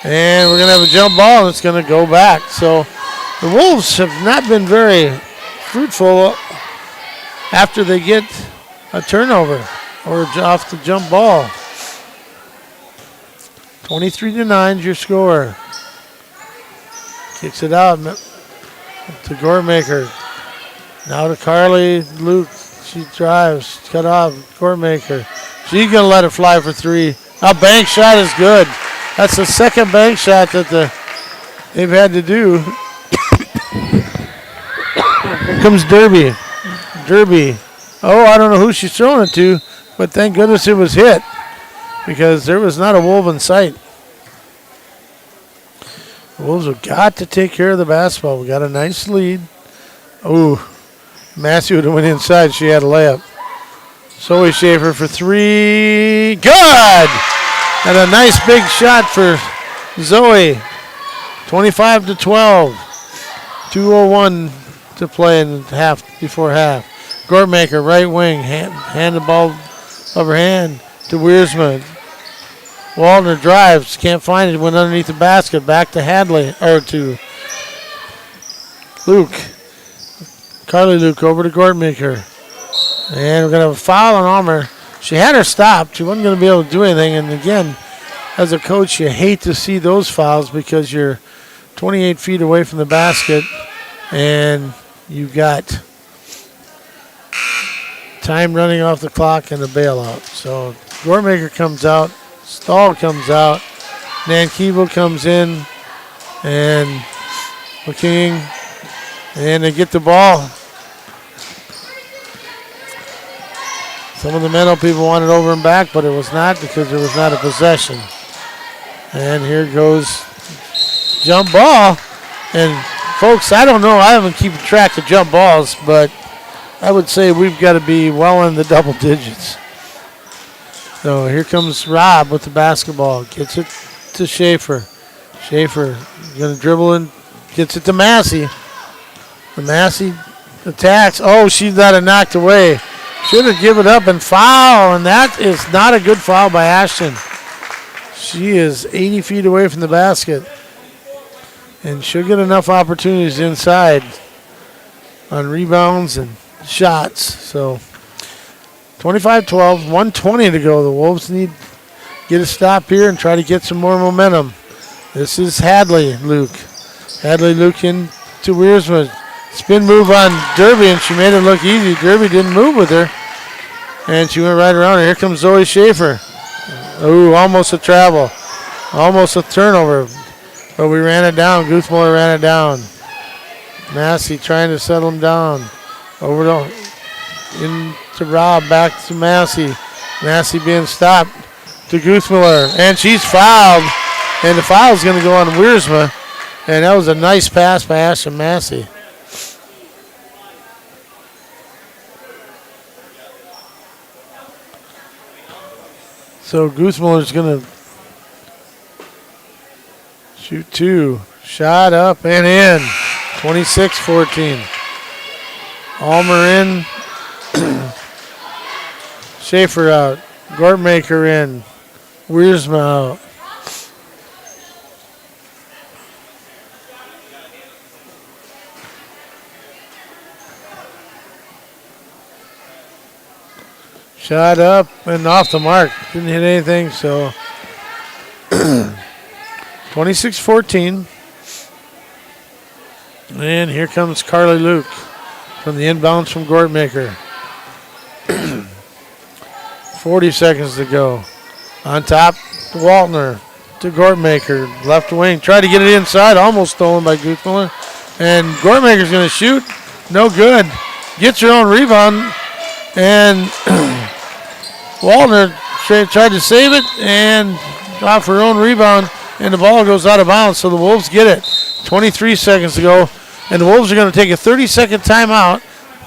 And we're going to have a jump ball, and it's going to go back. So the Wolves have not been very fruitful after they get a turnover or off the jump ball. 23-9 is your score. Kicks it out to Gortmaker. Now to Carly Luke. She drives. Cut off. Gortmaker. She's going to let it fly for 3. A bank shot is good. That's the second bank shot that they've had to do. comes Derby. Derby. Oh, I don't know who she's throwing it to, but thank goodness it was hit because there was not a Wolf in sight. The Wolves have got to take care of the basketball. We got a nice lead. Oh, Massey would have went inside. She had a layup. Zoe Schaefer for three. Good! And a nice big shot for Zoe. 25-12. 2:01 to play in half before half. Gortmaker, right wing, hand the ball over hand to Wiersma. Waldner drives, can't find it, went underneath the basket, back to Hadley, or to Luke. Carly Luke over to Gortmaker. And we're going to have a foul on Almer. She had her stopped. She wasn't going to be able to do anything. And again, as a coach, you hate to see those fouls because you're 28 feet away from the basket and you've got time running off the clock and a bailout. So Gortmaker comes out. Stahl comes out. Nankivo comes in. And McKing. And they get the ball. Some of the Menno people wanted over and back, but it was not because there was not a possession. And here goes jump ball. And folks, I don't know. I haven't keeping track of jump balls, but I would say we've got to be well in the double digits. So here comes Rob with the basketball. Gets it to Schaefer. Schaefer going to dribble in. Gets it to Massey. And Massey attacks. Oh, she got it knocked away. Should have given up and foul, and that is not a good foul by Ashton. She is 80 feet away from the basket and should get enough opportunities inside on rebounds and shots. So 25-12, 1:20 to go. The Wolves need to get a stop here and try to get some more momentum. This is Hadley Luke. Hadley Luke in to Wiersma. Spin move on Derby, and she made it look easy. Derby didn't move with her, and she went right around her. Here comes Zoe Schaefer. Ooh, almost a travel. Almost a turnover, but we ran it down. Guthmuller ran it down. Massey trying to settle him down. Over to Rob, back to Massey. Massey being stopped to Guthmuller, and she's fouled, and the foul is going to go on Wiersma, and that was a nice pass by Ashton Massey. So Guthmuller's going to shoot two. Shot up and in. 26-14. Almer in. Schaefer out. Gortmaker in. Wiersma out. Shot up and off the mark. Didn't hit anything, so 26-14. And here comes Carly Luke from the inbounds from Gortmaker. 40 seconds to go. On top, Waltner to Gortmaker. Left wing. Tried to get it inside. Almost stolen by Guthmuller. And Gortmaker's going to shoot. No good. Gets her own rebound. And Waldner tried to save it and off her own rebound, and the ball goes out of bounds, so the Wolves get it. 23 seconds to go, and the Wolves are going to take a 30-second timeout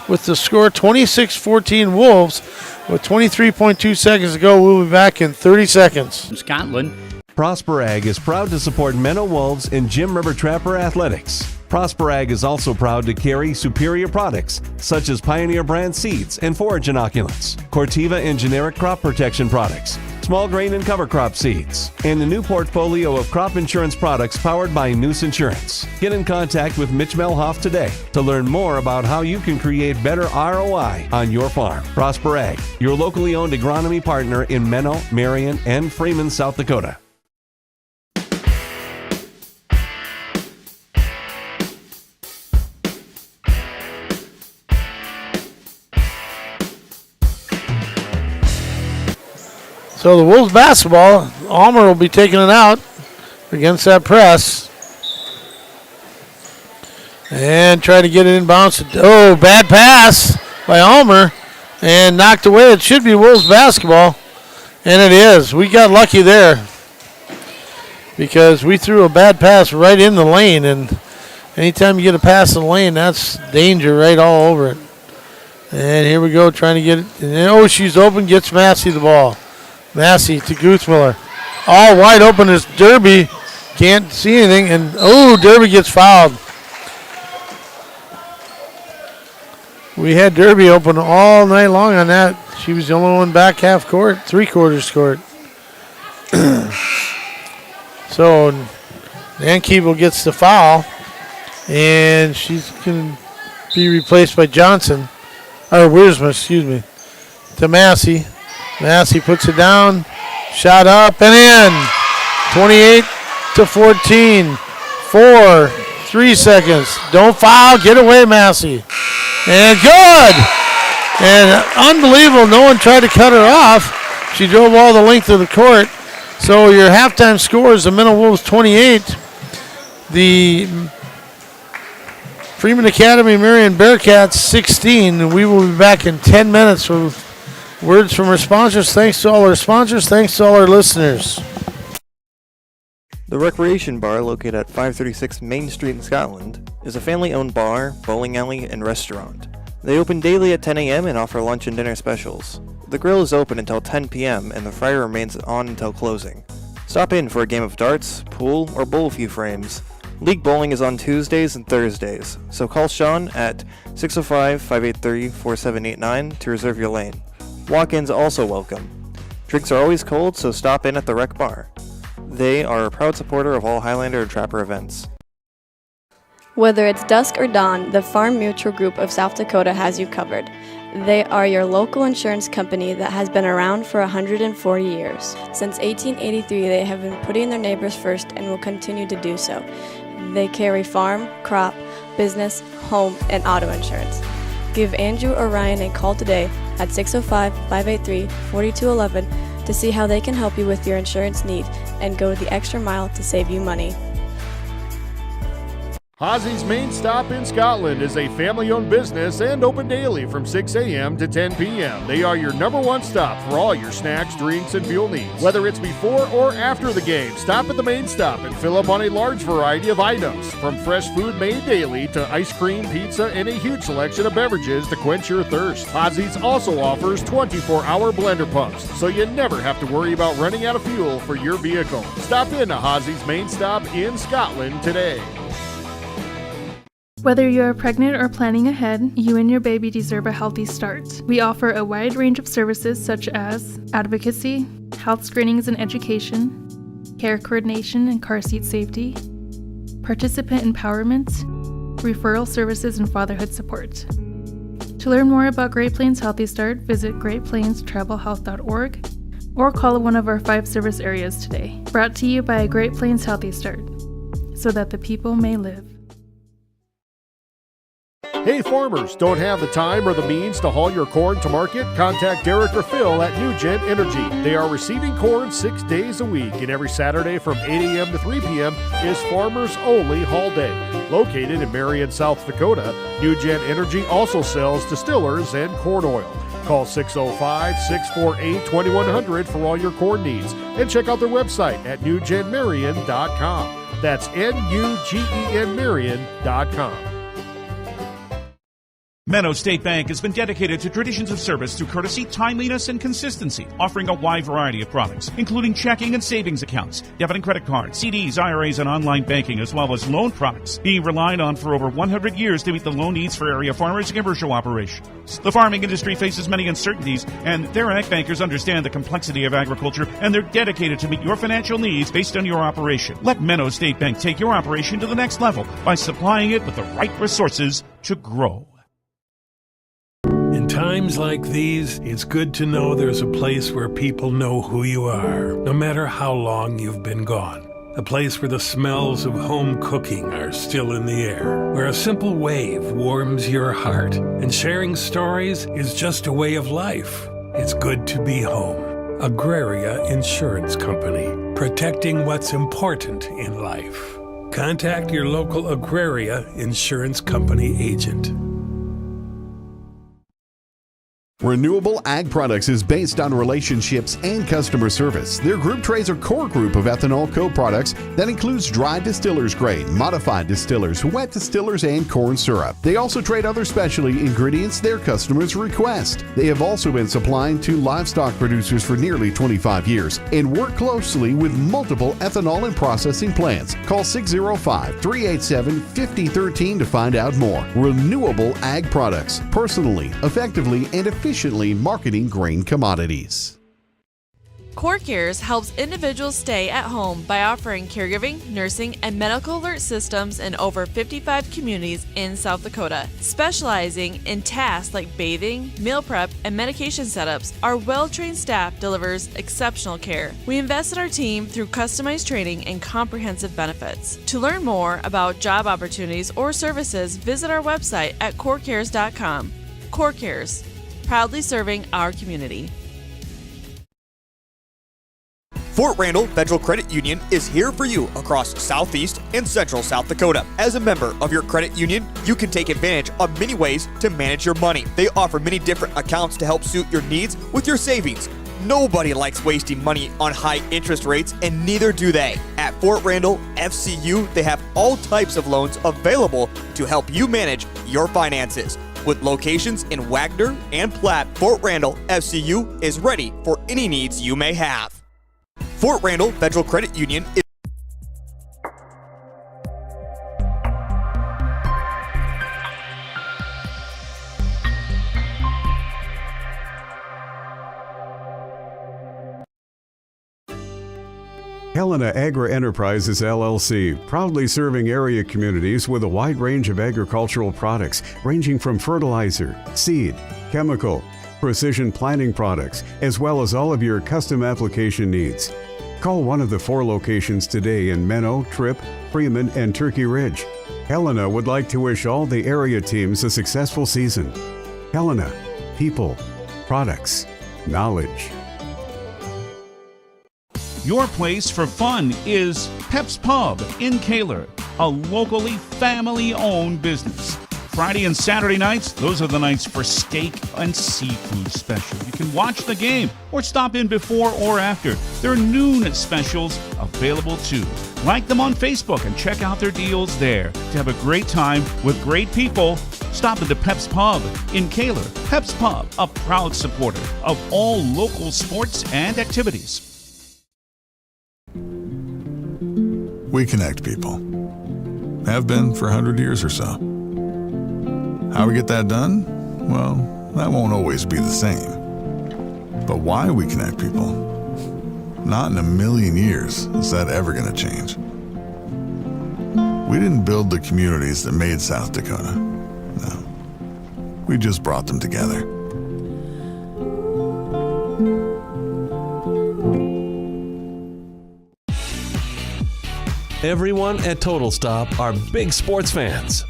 with the score 26-14 Wolves. With 23.2 seconds to go, we'll be back in 30 seconds. In Scotland. Prosper Ag is proud to support Menno Wolves and Jim River Trapper Athletics. Prosper Ag is also proud to carry superior products such as Pioneer brand seeds and forage inoculants, Corteva and generic crop protection products, small grain and cover crop seeds, and a new portfolio of crop insurance products powered by Noose Insurance. Get in contact with Mitch Melhoff today to learn more about how you can create better ROI on your farm. Prosper Ag, your locally owned agronomy partner in Menno, Marion, and Freeman, South Dakota. So the Wolves basketball, Almer will be taking it out against that press. And try to get it in bounce. Oh, bad pass by Almer. And knocked away. It should be Wolves basketball. And it is. We got lucky there. Because we threw a bad pass right in the lane. And anytime you get a pass in the lane, that's danger right all over it. And here we go, trying to get it. And she's open, gets Massey the ball. Massey to Guthmiller. All wide open is Derby. Can't see anything. And, Derby gets fouled. We had Derby open all night long on that. She was the only one back half court, 3/4 court. So Nan Keeble gets the foul, and she's going to be replaced by Johnson. Or Wiersma, excuse me. To Massey. Massey puts it down. Shot up and in. 28-14. 3 seconds. Don't foul. Get away, Massey. And good! And unbelievable, no one tried to cut her off. She drove all the length of the court. So your halftime score is the Menno Wolves 28. The Freeman Academy Marion Bearcats 16. And we will be back in 10 minutes with words from our sponsors. Thanks to all our sponsors. Thanks to all our listeners. The Recreation Bar, located at 536 Main Street in Scotland, is a family-owned bar, bowling alley, and restaurant. They open daily at 10 a.m. and offer lunch and dinner specials. The grill is open until 10 p.m. and the fryer remains on until closing. Stop in for a game of darts, pool, or bowl a few frames. League bowling is on Tuesdays and Thursdays, so call Sean at 605-583-4789 to reserve your lane. Walk-ins also welcome. Drinks are always cold, so stop in at the Rec Bar. They are a proud supporter of all Highlander and Trapper events. Whether it's dusk or dawn, the Farm Mutual Group of South Dakota has you covered. They are your local insurance company that has been around for 140 years. Since 1883, they have been putting their neighbors first and will continue to do so. They carry farm, crop, business, home, and auto insurance. Give Andrew or Ryan a call today at 605-583-4211 to see how they can help you with your insurance need and go the extra mile to save you money. Hossey's Main Stop in Scotland is a family-owned business and open daily from 6 a.m. to 10 p.m. They are your #1 stop for all your snacks, drinks, and fuel needs. Whether it's before or after the game, stop at the Main Stop and fill up on a large variety of items, from fresh food made daily to ice cream, pizza, and a huge selection of beverages to quench your thirst. Hossey's also offers 24-hour blender pumps, so you never have to worry about running out of fuel for your vehicle. Stop in to Hossey's Main Stop in Scotland today. Whether you are pregnant or planning ahead, you and your baby deserve a healthy start. We offer a wide range of services such as advocacy, health screenings and education, care coordination and car seat safety, participant empowerment, referral services, and fatherhood support. To learn more about Great Plains Healthy Start, visit greatplainstravelhealth.org or call one of our 5 service areas today. Brought to you by Great Plains Healthy Start, so that the people may live. Hey farmers, don't have the time or the means to haul your corn to market? Contact Derek or Phil at New Gen Energy. They are receiving corn 6 days a week, and every Saturday from 8 a.m. to 3 p.m. is Farmers Only Haul Day. Located in Marion, South Dakota, New Gen Energy also sells distillers and corn oil. Call 605-648-2100 for all your corn needs, and check out their website at newgenmarion.com. That's NUGEN Menno State Bank has been dedicated to traditions of service through courtesy, timeliness, and consistency, offering a wide variety of products, including checking and savings accounts, debit and credit cards, CDs, IRAs, and online banking, as well as loan products, being relied on for over 100 years to meet the loan needs for area farmers and commercial operations. The farming industry faces many uncertainties, and their ag bankers understand the complexity of agriculture, and they're dedicated to meet your financial needs based on your operation. Let Menno State Bank take your operation to the next level by supplying it with the right resources to grow. In times like these, it's good to know there's a place where people know who you are, no matter how long you've been gone. A place where the smells of home cooking are still in the air, where a simple wave warms your heart, and sharing stories is just a way of life. It's good to be home. Agraria Insurance Company, protecting what's important in life. Contact your local Agraria Insurance Company agent. Renewable Ag Products is based on relationships and customer service. Their group trays are core group of ethanol co-products that includes dry distillers grade, modified distillers, wet distillers, and corn syrup. They also trade other specialty ingredients their customers request. They have also been supplying to livestock producers for nearly 25 years and work closely with multiple ethanol and processing plants. Call 605-387-5013 to find out more. Renewable Ag Products, personally, effectively, and efficiently marketing grain commodities. Core Cares helps individuals stay at home by offering caregiving, nursing, and medical alert systems in over 55 communities in South Dakota. Specializing in tasks like bathing, meal prep, and medication setups, our well-trained staff delivers exceptional care. We invest in our team through customized training and comprehensive benefits. To learn more about job opportunities or services, visit our website at corecares.com. Core Cares, proudly serving our community. Fort Randall Federal Credit Union is here for you across Southeast and Central South Dakota. As a member of your credit union, you can take advantage of many ways to manage your money. They offer many different accounts to help suit your needs with your savings. Nobody likes wasting money on high interest rates, and neither do they. At Fort Randall FCU, they have all types of loans available to help you manage your finances. With locations in Wagner and Platte, Fort Randall FCU is ready for any needs you may have. Fort Randall Federal Credit Union is Helena Agri Enterprises LLC, proudly serving area communities with a wide range of agricultural products ranging from fertilizer, seed, chemical, precision planting products, as well as all of your custom application needs. Call one of the 4 locations today in Menno, Tripp, Freeman, and Turkey Ridge. Helena would like to wish all the area teams a successful season. Helena, people, products, knowledge. Your place for fun is Pep's Pub in Kaler, a locally family-owned business. Friday and Saturday nights, those are the nights for steak and seafood special. You can watch the game or stop in before or after. There are noon specials available too. Like them on Facebook and check out their deals there. To have a great time with great people, stop at the Pep's Pub in Kaler. Pep's Pub, a proud supporter of all local sports and activities. We connect people. Have been for 100 years or so. How we get that done? Well, that won't always be the same. But why we connect people? Not in a million years is that ever going to change. We didn't build the communities that made South Dakota. No. We just brought them together. Everyone at Total Stop are big sports fans.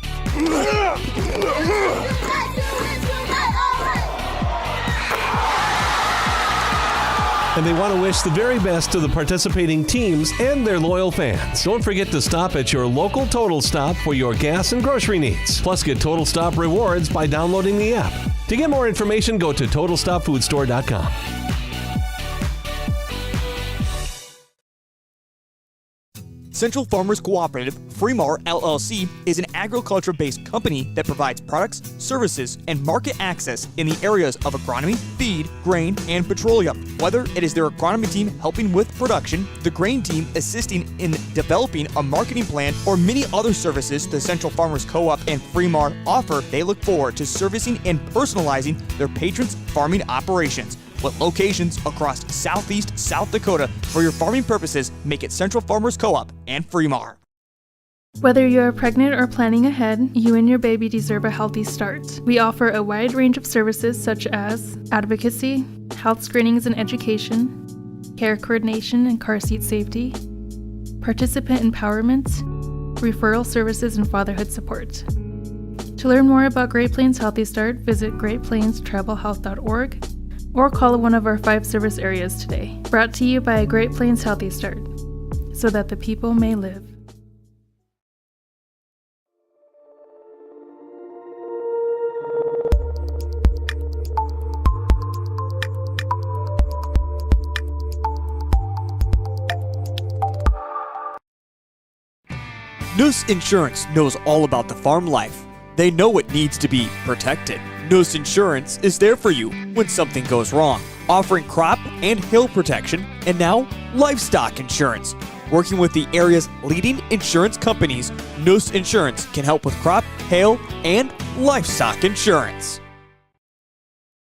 And they want to wish the very best to the participating teams and their loyal fans. Don't forget to stop at your local Total Stop for your gas and grocery needs. Plus, get Total Stop rewards by downloading the app. To get more information, go to TotalStopFoodStore.com. Central Farmers Cooperative, Freeman LLC, is an agriculture-based company that provides products, services, and market access in the areas of agronomy, feed, grain, and petroleum. Whether it is their agronomy team helping with production, the grain team assisting in developing a marketing plan, or many other services the Central Farmers Co-op and Freeman offer, they look forward to servicing and personalizing their patrons' farming operations. With locations across Southeast South Dakota for your farming purposes, make it Central Farmers Co-op and Freeman. Whether you are pregnant or planning ahead, you and your baby deserve a healthy start. We offer a wide range of services such as advocacy, health screenings and education, care coordination and car seat safety, participant empowerment, referral services, and fatherhood support. To learn more about Great Plains Healthy Start, visit greatplainstravelhealth.org or call one of our 5 service areas today. Brought to you by Great Plains Healthy Start, so that the people may live. Nuss Insurance knows all about the farm life. They know it needs to be protected. Nuss Insurance is there for you when something goes wrong, offering crop and hail protection and now livestock insurance. Working with the area's leading insurance companies, Nuss Insurance can help with crop, hail, and livestock insurance.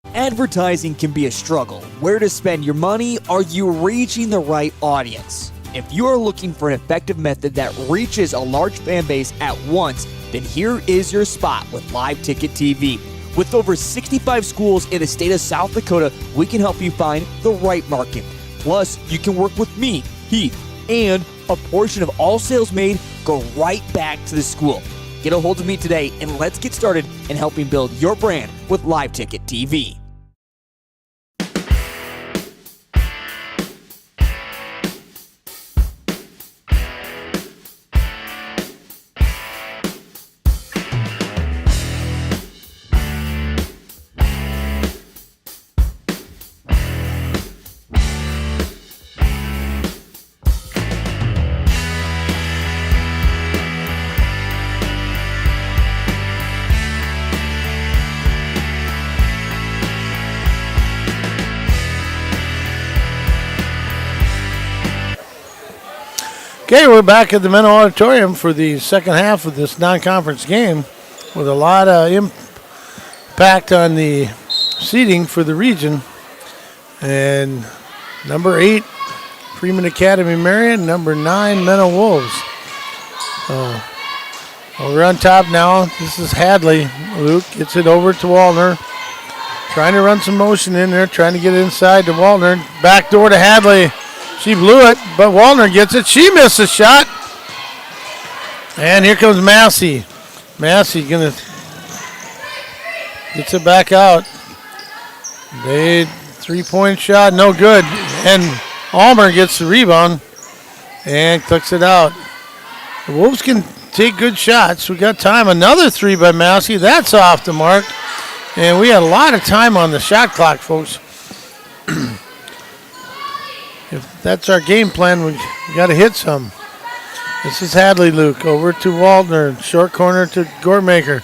Advertising can be a struggle. Where to spend your money? Are you reaching the right audience? If you are looking for an effective method that reaches a large fan base at once, then here is your spot with Live Ticket TV. With over 65 schools in the state of South Dakota, we can help you find the right market. Plus, you can work with me, Heath, and a portion of all sales made go right back to the school. Get a hold of me today and let's get started in helping build your brand with Live Ticket TV. Okay, we're back at the Menno Auditorium for the second half of this non-conference game with a lot of impact on the seeding for the region. And number 8, Freeman Academy Marion, number 9, Menno Wolves. So we're on top now. This is Hadley. Luke gets it over to Waldner. Trying to run some motion in there, trying to get it inside to Waldner. Back door to Hadley. She blew it, but Waldner gets it. She missed a shot. And here comes Massey. Massey gets it back out. They 3-point shot, no good. And Almer gets the rebound and clicks it out. The Wolves can take good shots. We got time. Another 3 by Massey. That's off the mark. And we had a lot of time on the shot clock, folks. If that's our game plan, we got to hit some. This is Hadley Luke over to Waldner. Short corner to Gortmaker.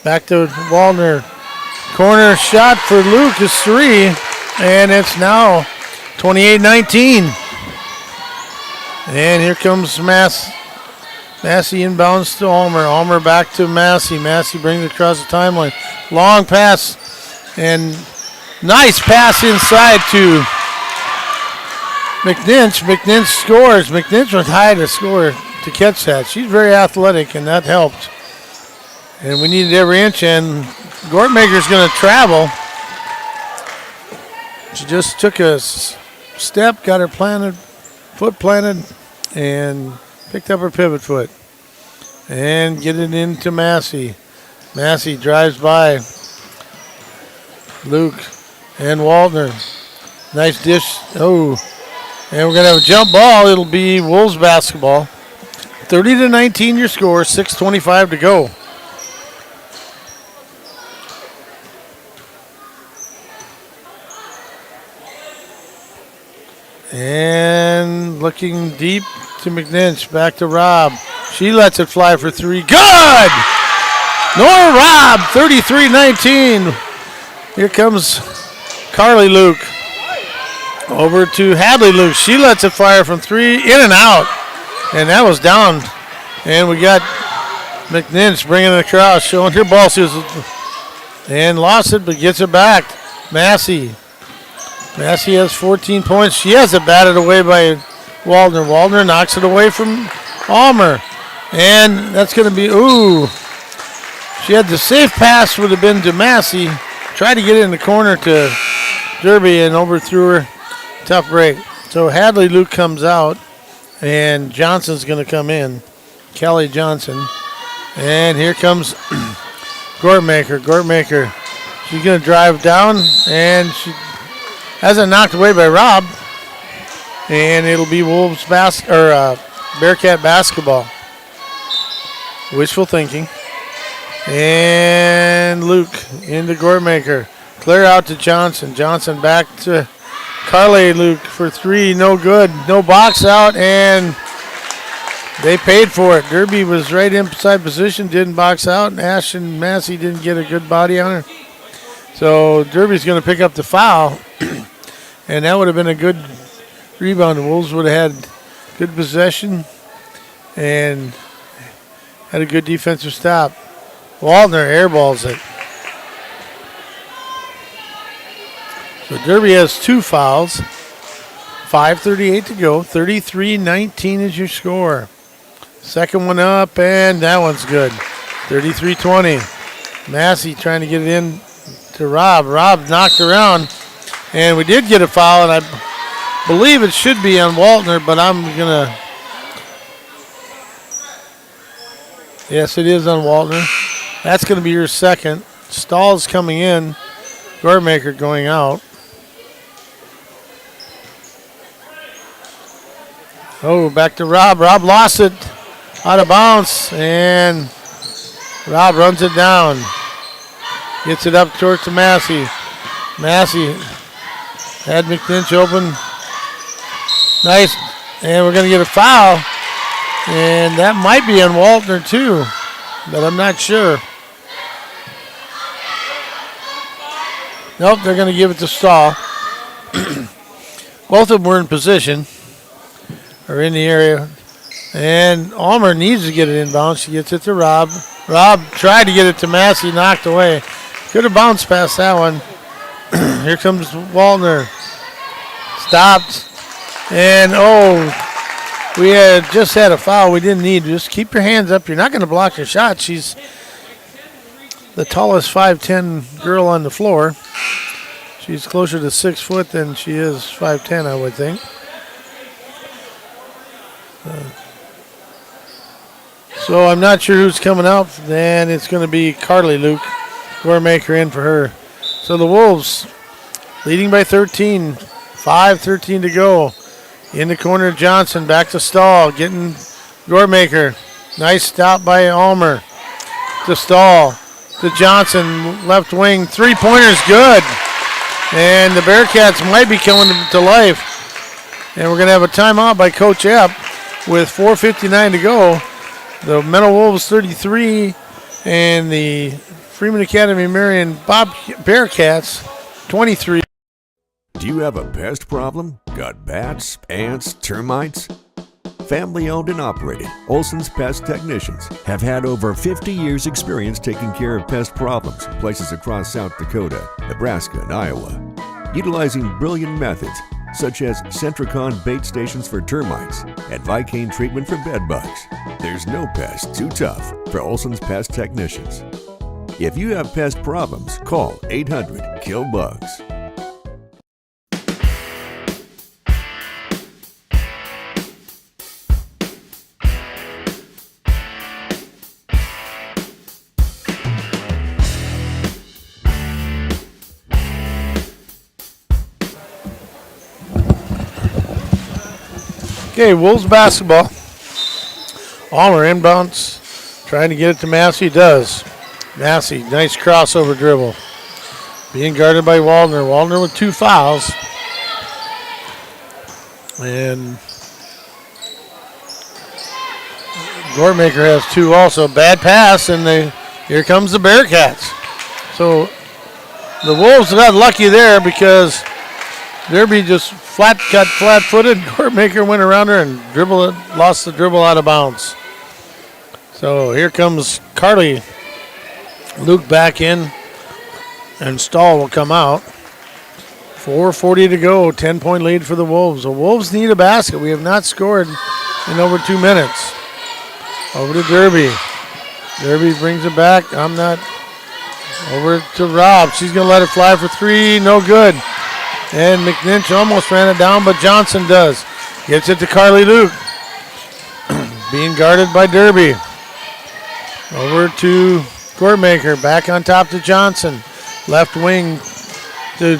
Back to Waldner. Corner shot for Luke is 3. And it's now 28-19. And here comes Massey inbounds to Almer. Almer back to Massey. Massey brings it across the timeline. Long pass. And nice pass inside to McNinch. McNinch scores. McNinch was high to score to catch that. She's very athletic, and that helped. And we needed every inch, and Gortmaker's going to travel. She just took a step, got her foot planted, and picked up her pivot foot. And get it into Massey. Massey drives by Luke and Waldner. Nice dish. Oh. And we're going to have a jump ball. It'll be Wolves basketball. 30-19 your score, 6:25 to go. And looking deep to McNinch. Back to Robb. She lets it fly for 3. Good! Nora Robb, 33-19. Here comes Carly Luke. Over to Hadley Luke. She lets it fire from 3, in and out. And that was down. And we got McNinch bringing it across, showing her ball skills. And lost it, but gets it back. Massey. Massey has 14 points. She has it batted away by Waldner. Waldner knocks it away from Almer. And that's going to be, she had the safe pass would have been to Massey. Tried to get it in the corner to Derby and overthrew her. Tough break. So Hadley Luke comes out, and Johnson's going to come in. Kelly Johnson. And here comes Gortmaker. Gortmaker. She's going to drive down, and she has it knocked away by Robb. And it'll be Wolves Bearcat basketball. Wishful thinking. And Luke into Gortmaker. Clear out to Johnson. Johnson back to Carly Luke for 3. No good. No box out. And They paid for it. Derby was right inside position, didn't box out, and Ashton Massey didn't get a good body on her. So Derby's going to pick up the foul, and that would have been a good rebound. The Wolves would have had good possession and had a good defensive stop. Waldner airballs it. So Derby has 2 fouls. 5:38 to go. 33-19 is your score. Second one up, and that one's good. 33-20. Massey trying to get it in to Rob. Rob knocked around, and we did get a foul, and I believe it should be on Waltner, but I'm going to... Yes, it is on Waltner. That's going to be your second. Stahl's coming in. Gormaker going out. Oh, back to Rob. Rob lost it out of bounds, and Rob runs it down. Gets it up towards Massey. Massey had McNinch open. Nice. And we're going to get a foul. And that might be on Waltner too, but I'm not sure. Nope, they're going to give it to Stahl. Both of them were in position, or in the area. And Almer needs to get it inbounds. She gets it to Rob. Rob tried to get it to Massey, knocked away. Could have bounced past that one. Here comes Waltner. Stopped. And, we had just had a foul we didn't need. Just keep your hands up. You're not going to block her shot. She's the tallest 5'10" girl on the floor. She's closer to 6 foot than she is 5'10", I would think. So I'm not sure who's coming out. Then it's going to be Carly Luke. Gormaker in for her. So the Wolves leading by 13. 5:13 to go. In the corner, Johnson back to Stahl. Getting Gormaker. Nice stop by Almer. To Stahl. To Johnson. Left wing. 3-pointer's good. And the Bearcats might be coming to life. And we're going to have a timeout by Coach Epp with 4:59 to go. The Menno Wolves 33 and the Freeman Academy Marion Bearcats 23. Do you have a pest problem? Got bats, ants, termites? Family owned and operated, Olson's Pest Technicians have had over 50 years experience taking care of pest problems in places across South Dakota, Nebraska, and Iowa. Utilizing brilliant methods such as Centricon bait stations for termites and Vicane treatment for bed bugs. There's no pest too tough for Olson's Pest Technicians. If you have pest problems, call 800-KILL-BUGS. Okay, Wolves basketball. Almer inbounds, trying to get it to Massey. Does. Massey, nice crossover dribble. Being guarded by Waldner. Waldner with 2 fouls. And Gormaker has 2 also. Bad pass, and here comes the Bearcats. So the Wolves got lucky there because Derby just got flat-footed. Gormaker went around her and lost the dribble out of bounds. So here comes Carly Luke back in, and Stahl will come out. 4:40 to go, 10-point lead for the Wolves. The Wolves need a basket. We have not scored in over 2 minutes. Over to Derby. Derby brings it back. Over to Rob. She's going to let it fly for 3. No good. And McNinch almost ran it down, but Johnson does. Gets it to Carly Luke. Being guarded by Derby. Over to Gormaker. Back on top to Johnson. Left wing to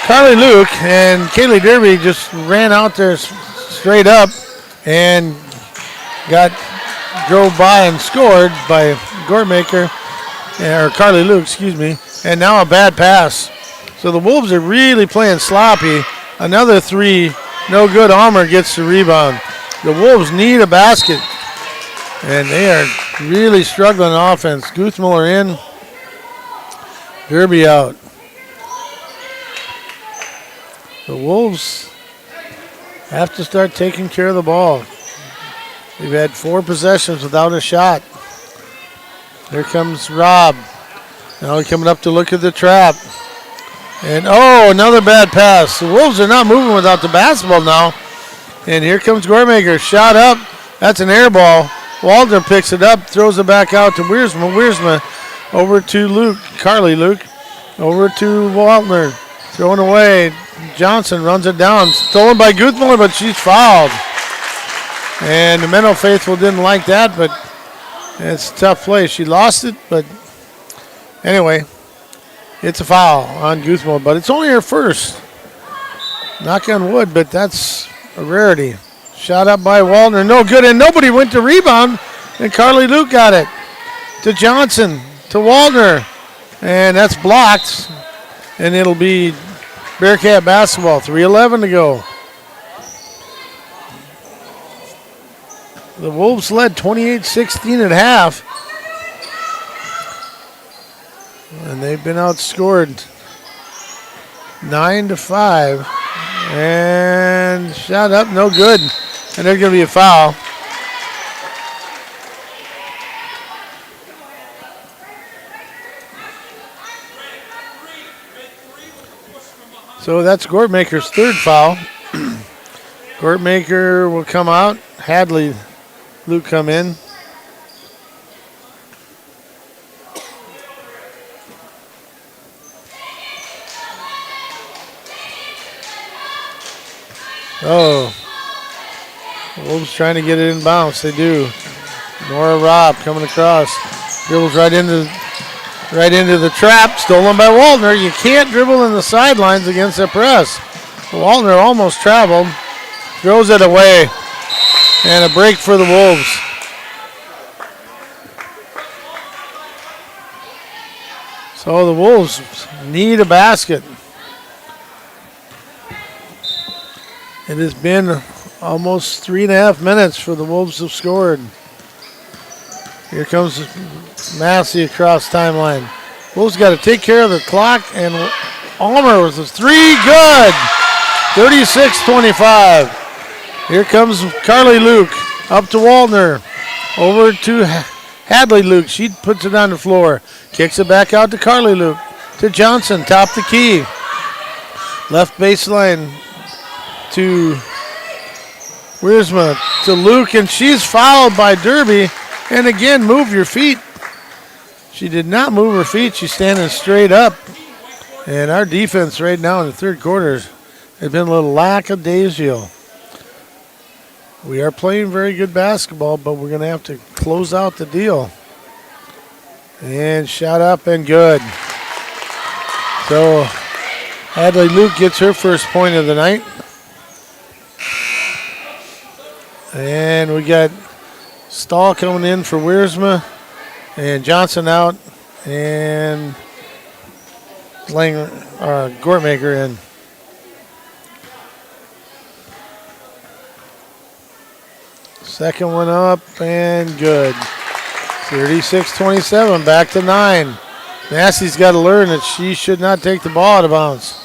Carly Luke. And Kaylee Derby just ran out there straight up and drove by and scored by Gormaker. Or Carly Luke, excuse me. And now a bad pass. So the Wolves are really playing sloppy. Another 3 No good. Almer gets the rebound. The Wolves need a basket, and they are really struggling on offense. Guthmiller in. Derby out. The Wolves have to start taking care of the ball. We've had 4 possessions without a shot. Here comes Rob. Now he's coming up to look at the trap. And, another bad pass. The Wolves are not moving without the basketball now. And here comes Goremaker. Shot up. That's an air ball. Waldner picks it up, throws it back out to Wiersma. Wiersma over to Luke. Carly Luke. Over to Waldner. Thrown away. Johnson runs it down. Stolen by Guthmiller, but she's fouled. And the Menno faithful didn't like that, but it's a tough play. She lost it, but anyway, it's a foul on Guthmiller, but it's only her first. Knock on wood, but that's a rarity. Shot up by Waldner, no good, and nobody went to rebound, and Carly Luke got it. To Johnson, to Waldner, and that's blocked, and it'll be Bearcat basketball, 3:11 to go. The Wolves led 28-16 at half. And they've been outscored 9-5. And shot up, no good. And there's going to be a foul. So that's Gortmaker's third foul. Gortmaker will come out. Hadley Luke come in. Wolves trying to get it in bounce. They do. Nora Robb coming across. Dribbles right into the trap. Stolen by Waldner. You can't dribble in the sidelines against the press. Waldner almost traveled. Throws it away. And a break for the Wolves. So the Wolves need a basket. It has been almost 3.5 minutes for the Wolves to have scored. Here comes Massey across timeline. Wolves got to take care of the clock, and Almer with a 3, good. 36-25. Here comes Carly Luke, up to Waldner, over to Hadley Luke. She puts it on the floor, kicks it back out to Carly Luke, to Johnson, top the key. Left baseline to Wiersma, to Luke, and she's fouled by Derby. And again, move your feet. She did not move her feet. She's standing straight up. And our defense right now in the third quarter has been a little lackadaisical. We are playing very good basketball, but we're going to have to close out the deal. And shot up and good. So Hadley Luke gets her first point of the night. And we got Stahl coming in for Wiersma. And Johnson out. And Gortmaker in. Second one up and good. 36-27, back to 9. Massey's got to learn that she should not take the ball out of bounds.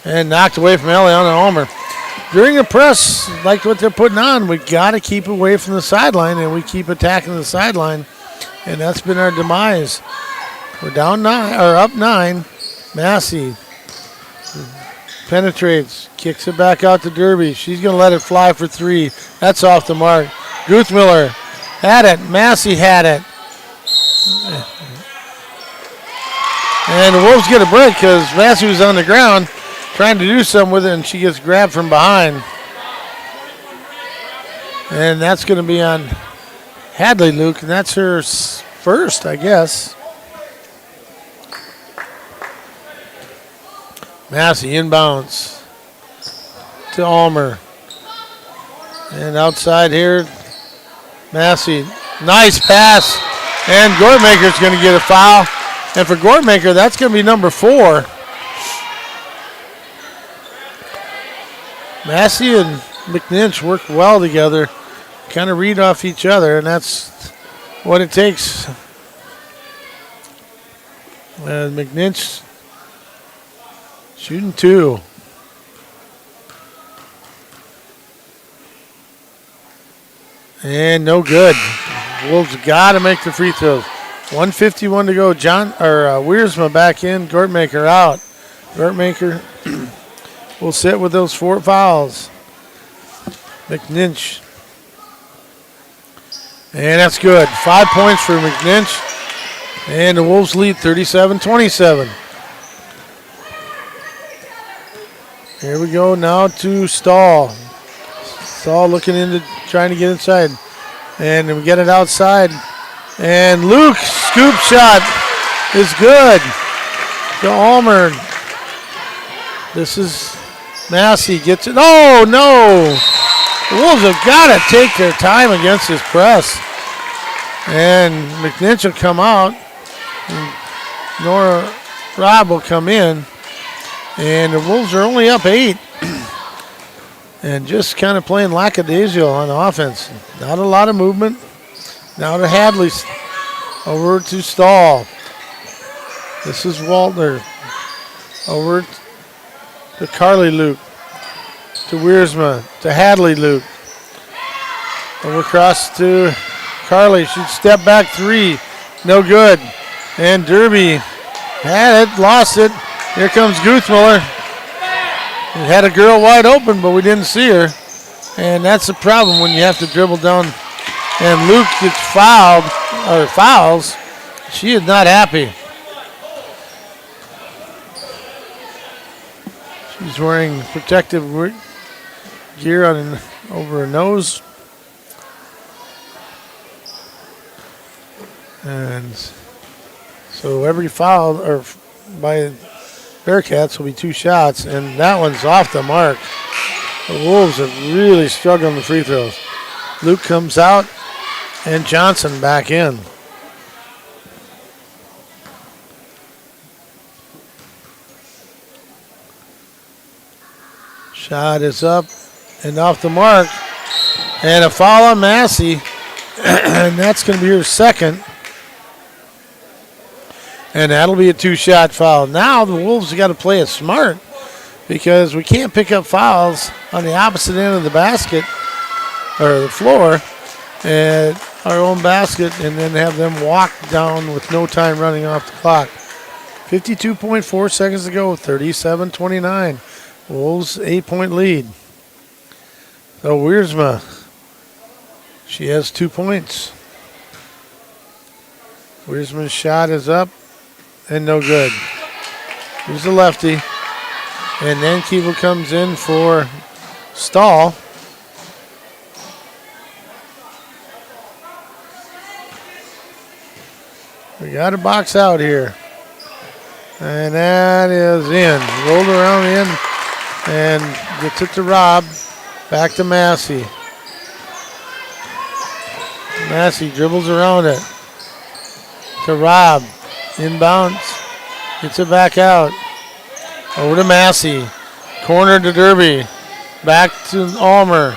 And knocked away from Eliana Almer. During the press, like what they're putting on, we got to keep away from the sideline, and we keep attacking the sideline, and that's been our demise. We're down 9, or up 9. Massey penetrates, kicks it back out to Derby. She's going to let it fly for 3. That's off the mark. Guthmiller had it. Massey had it. And the Wolves get a break because Massey was on the ground trying to do something with it, and she gets grabbed from behind. And that's going to be on Hadley Luke, and that's her first, I guess. Massey inbounds to Almer. And outside here, Massey. Nice pass. And Gortmaker's going to get a foul. And for Gortmaker, that's going to be number 4. Massey and McNinch work well together, kind of read off each other, and that's what it takes. And McNinch shooting 2. And no good. Wolves got to make the free throws. 1:51 to go. Wiersma back in. Gortmaker out. Gortmaker will sit with those 4 fouls. McNinch. And that's good. 5 points for McNinch. And the Wolves lead 37-27. Here we go now to Stahl. Stahl looking into trying to get inside. And we get it outside. And Luke, scoop shot is good to Almer. This is Massey gets it. Oh, no. The Wolves have got to take their time against this press. And McNinch will come out. Nora Robb will come in. And the Wolves are only up 8. And just kind of playing lackadaisical on offense. Not a lot of movement. Now to Hadley. Over to Stahl. This is Waltner. Over to Carly Luke. To Wiersma. To Hadley Luke. Over across to Carly. She'd step back 3. No good. And Derby had it. Lost it. Here comes Guthmiller. It had a girl wide open, but we didn't see her. And that's the problem when you have to dribble down. And Luke gets fouls. She is not happy. She's wearing protective gear over her nose. And so every foul by Bearcats will be 2 shots, and that one's off the mark. The Wolves have really struggled on the free throws. Luke comes out, and Johnson back in. Shot is up and off the mark. And a foul on Massey, and that's going to be her second. And that'll be a 2-shot foul. Now the Wolves have got to play it smart because we can't pick up fouls on the opposite end of the basket or the floor at our own basket and then have them walk down with no time running off the clock. 52.4 seconds to go, 37-29. Wolves 8-point lead. So Wiersma, she has 2 points. Wiersma's shot is up. And no good. Here's a lefty. And then Keeble comes in for Stahl. We got a box out here. And that is in. Rolled around in. And gets it to Robb. Back to Massey. Massey dribbles around it. To Robb. Inbounds. Gets it back out. Over to Massey. Corner to Derby. Back to Almer.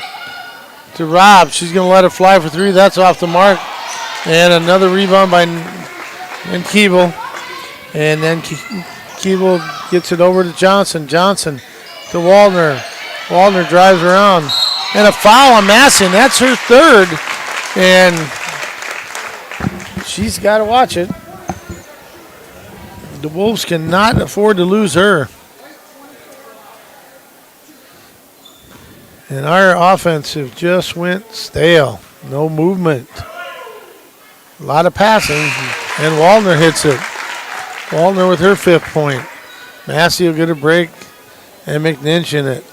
To Robb. She's going to let it fly for 3. That's off the mark. And another rebound by Keeble. And then Keeble gets it over to Johnson. Johnson to Waldner. Waldner drives around. And a foul on Massey. And that's her 3rd. And she's got to watch it. The Wolves cannot afford to lose her. And our offensive just went stale. No movement. A lot of passing. And Waldner hits it. Waldner with her 5th point. Massey will get a break. And McNinch in it.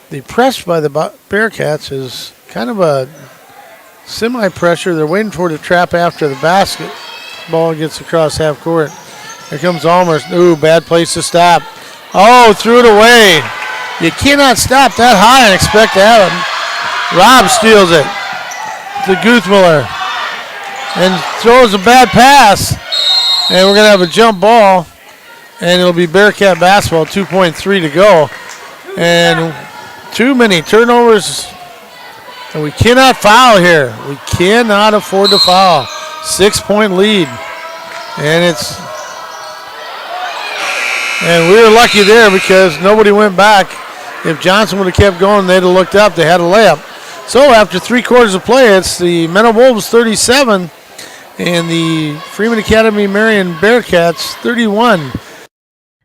The press by the Bearcats is kind of a semi-pressure. They're waiting for the trap after the basket. Ball gets across half court. Here comes Almer. Ooh, bad place to stop. Oh, threw it away. You cannot stop that high and expect to have it. Robb steals it to Guthmiller and throws a bad pass. And we're going to have a jump ball. And it'll be Bearcat basketball, 2.3 to go. And too many turnovers. And we cannot foul here. We cannot afford to foul. 6-point lead. And we were lucky there because nobody went back. If Johnson would have kept going, they'd have looked up. They had a layup. So after 3 quarters of play, it's the Menno Wolves 37 and the Freeman Academy Marion Bearcats 31.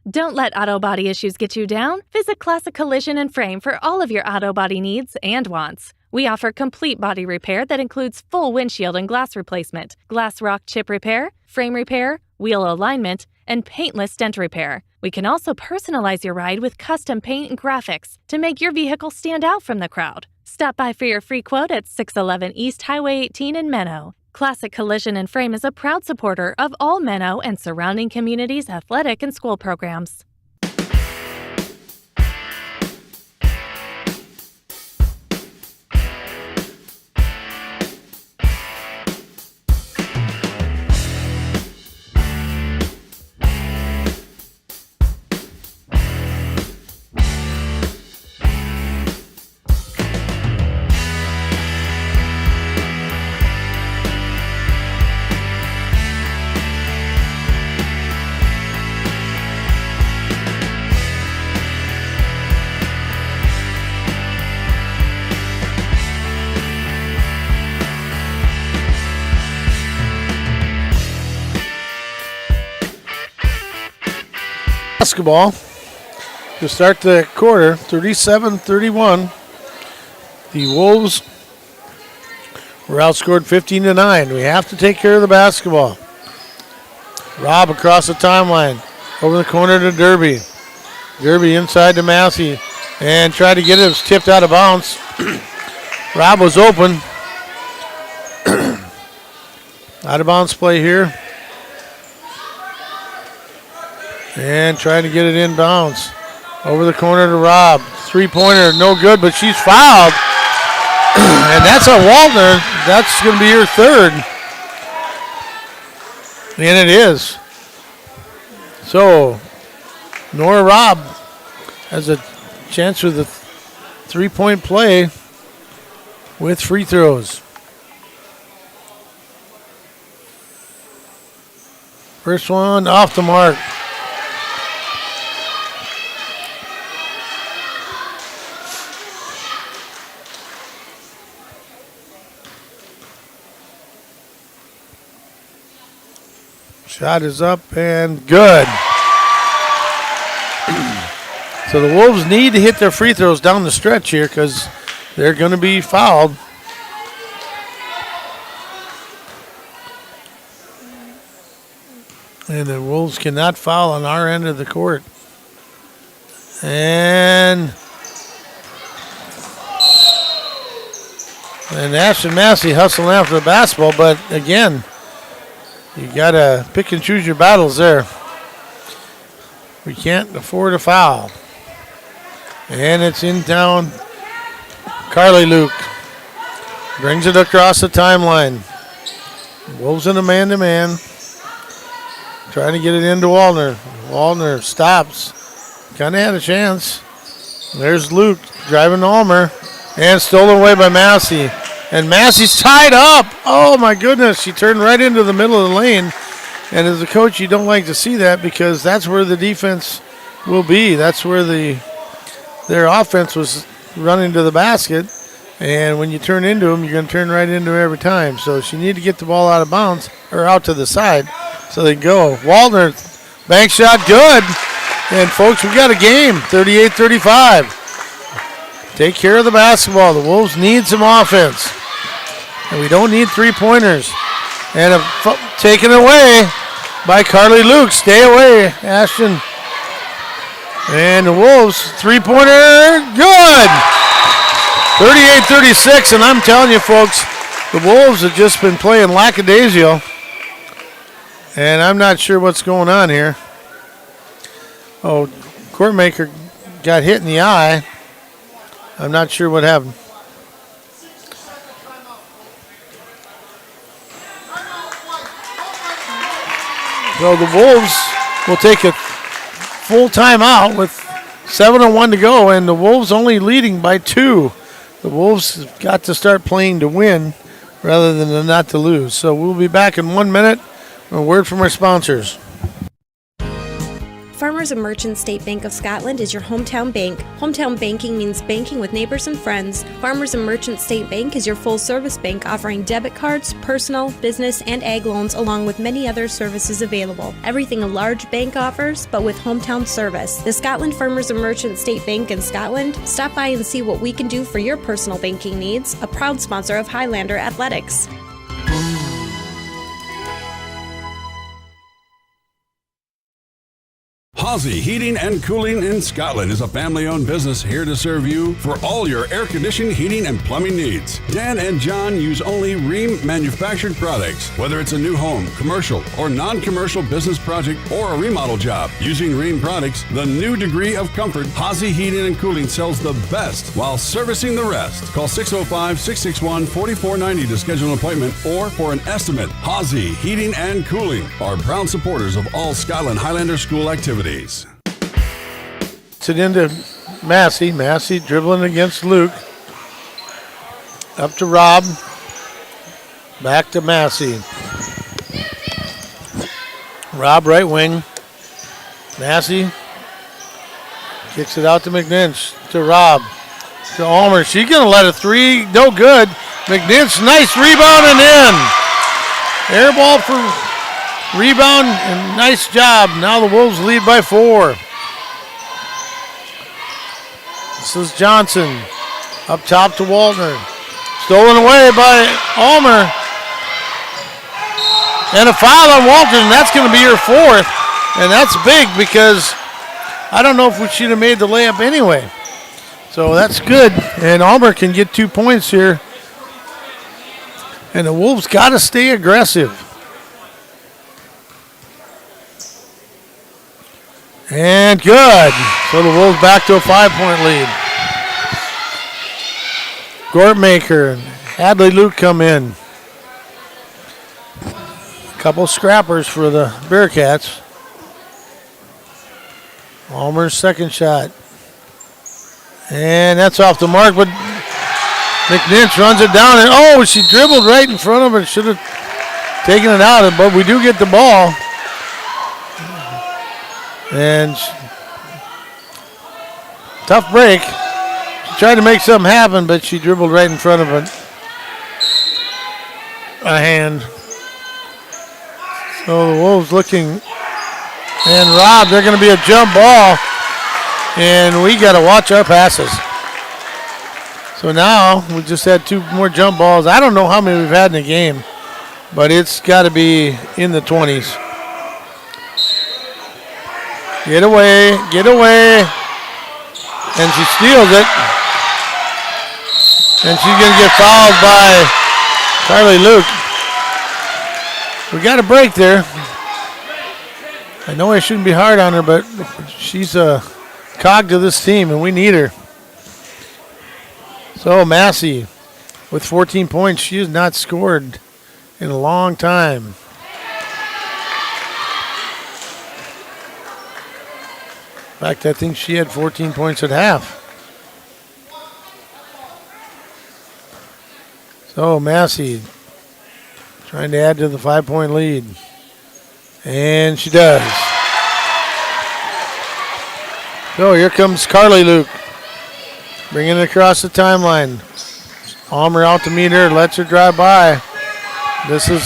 Don't let auto body issues get you down. Visit Classic Collision and Frame for all of your auto body needs and wants. We offer complete body repair that includes full windshield and glass replacement, glass rock chip repair, frame repair, wheel alignment, and paintless dent repair. We can also personalize your ride with custom paint and graphics to make your vehicle stand out from the crowd. Stop by for your free quote at 611 East Highway 18 in Menno. Classic Collision and Frame is a proud supporter of all Menno and surrounding communities' athletic and school programs. Basketball to start the quarter, 37-31. The Wolves were outscored 15-9. We have to take care of the basketball. Rob across the timeline, over the corner to Derby. Derby inside to Massey and tried to get it. It was tipped out of bounds. Rob was open. Out of bounds play here. And trying to get it inbounds. Over the corner to Rob. 3-pointer, no good, but she's fouled. And that's a Waldner. That's going to be her third. And it is. So, Nora Robb has a chance for the 3-point play with free throws. First one off the mark. Shot is up and good. So the Wolves need to hit their free throws down the stretch here because they're going to be fouled. And the Wolves cannot foul on our end of the court. And Ashton Massey hustling after the basketball, but again, you got to pick and choose your battles there. We can't afford a foul. And it's in down. Carly Luke brings it across the timeline. Wolves in a man-to-man. Trying to get it into Waldner. Waldner stops. Kind of had a chance. There's Luke driving to Ulmer. And stolen away by Massey. And Massey's tied up. Oh, my goodness. She turned right into the middle of the lane. And as a coach, you don't like to see that because that's where the defense will be. That's where their offense was running to the basket. And when you turn into them, you're going to turn right into it every time. So she needed to get the ball out of bounds or out to the side so they can go. Waldner, bank shot, good. And, folks, we got a game, 38-35. Take care of the basketball. The Wolves need some offense. And we don't need three-pointers. And taken away by Carly Luke. Stay away, Ashton. And the Wolves, three-pointer, good. 38-36, and I'm telling you, folks, the Wolves have just been playing lackadaisical. And I'm not sure what's going on here. Oh, Courtmaker got hit in the eye. I'm not sure what happened. So the Wolves will take a full timeout with 7:01 to go, and the Wolves only leading by 2. The Wolves have got to start playing to win rather than not to lose. So we'll be back in 1 minute. A word from our sponsors. Farmers and Merchants State Bank of Scotland is your hometown bank. Hometown banking means banking with neighbors and friends. Farmers and Merchants State Bank is your full-service bank offering debit cards, personal, business, and ag loans along with many other services available. Everything a large bank offers, but with hometown service. The Scotland Farmers and Merchants State Bank in Scotland. Stop by and see what we can do for your personal banking needs. A proud sponsor of Highlander Athletics. Hawsey Heating and Cooling in Scotland is a family-owned business here to serve you for all your air conditioning, heating, and plumbing needs. Dan and John use only Rheem manufactured products. Whether it's a new home, commercial, or non-commercial business project or a remodel job, using Rheem products, the new degree of comfort, Hawsey Heating and Cooling sells the best while servicing the rest. Call 605-661-4490 to schedule an appointment or for an estimate. Hawsey Heating and Cooling are proud supporters of all Scotland Highlander School activities. It into Massey. Massey dribbling against Luke. Up to Rob. Back to Massey. Rob right wing. Massey kicks it out to McNinch. To Rob. To Ulmer. She's going to let a three. No good. McNinch, nice rebound and in. Air ball for rebound and nice job. Now the Wolves lead by 4. This is Johnson. Up top to Waltner. Stolen away by Ulmer. And a foul on Waltner, and that's going to be your 4th. And that's big because I don't know if we should have made the layup anyway. So that's good. And Ulmer can get 2 points here. And the Wolves got to stay aggressive. And good. So the Wolves back to a 5-point lead. Gortmaker and Hadley Luke come in. Couple scrappers for the Bearcats. Ulmer's second shot. And that's off the mark, but McNinch runs it down. And oh, she dribbled right in front of her. Should have taken it out, but we do get the ball. And tough break. She tried to make something happen, but she dribbled right in front of a hand. So the Wolves looking. And Rob, they're going to be a jump ball. And we got to watch our passes. So now we just had 2 more jump balls. I don't know how many we've had in the game, but it's got to be in the 20s. Get away, get away. And she steals it. And she's going to get fouled by Carly Luke. We got a break there. I know I shouldn't be hard on her, but she's a cog to this team, and we need her. So Massey with 14 points. She has not scored in a long time. In fact, I think she had 14 points at half. So Massey trying to add to the 5-point lead. And she does. So here comes Carly Luke. Bringing it across the timeline. Ulmer out to meet her. Lets her drive by. This is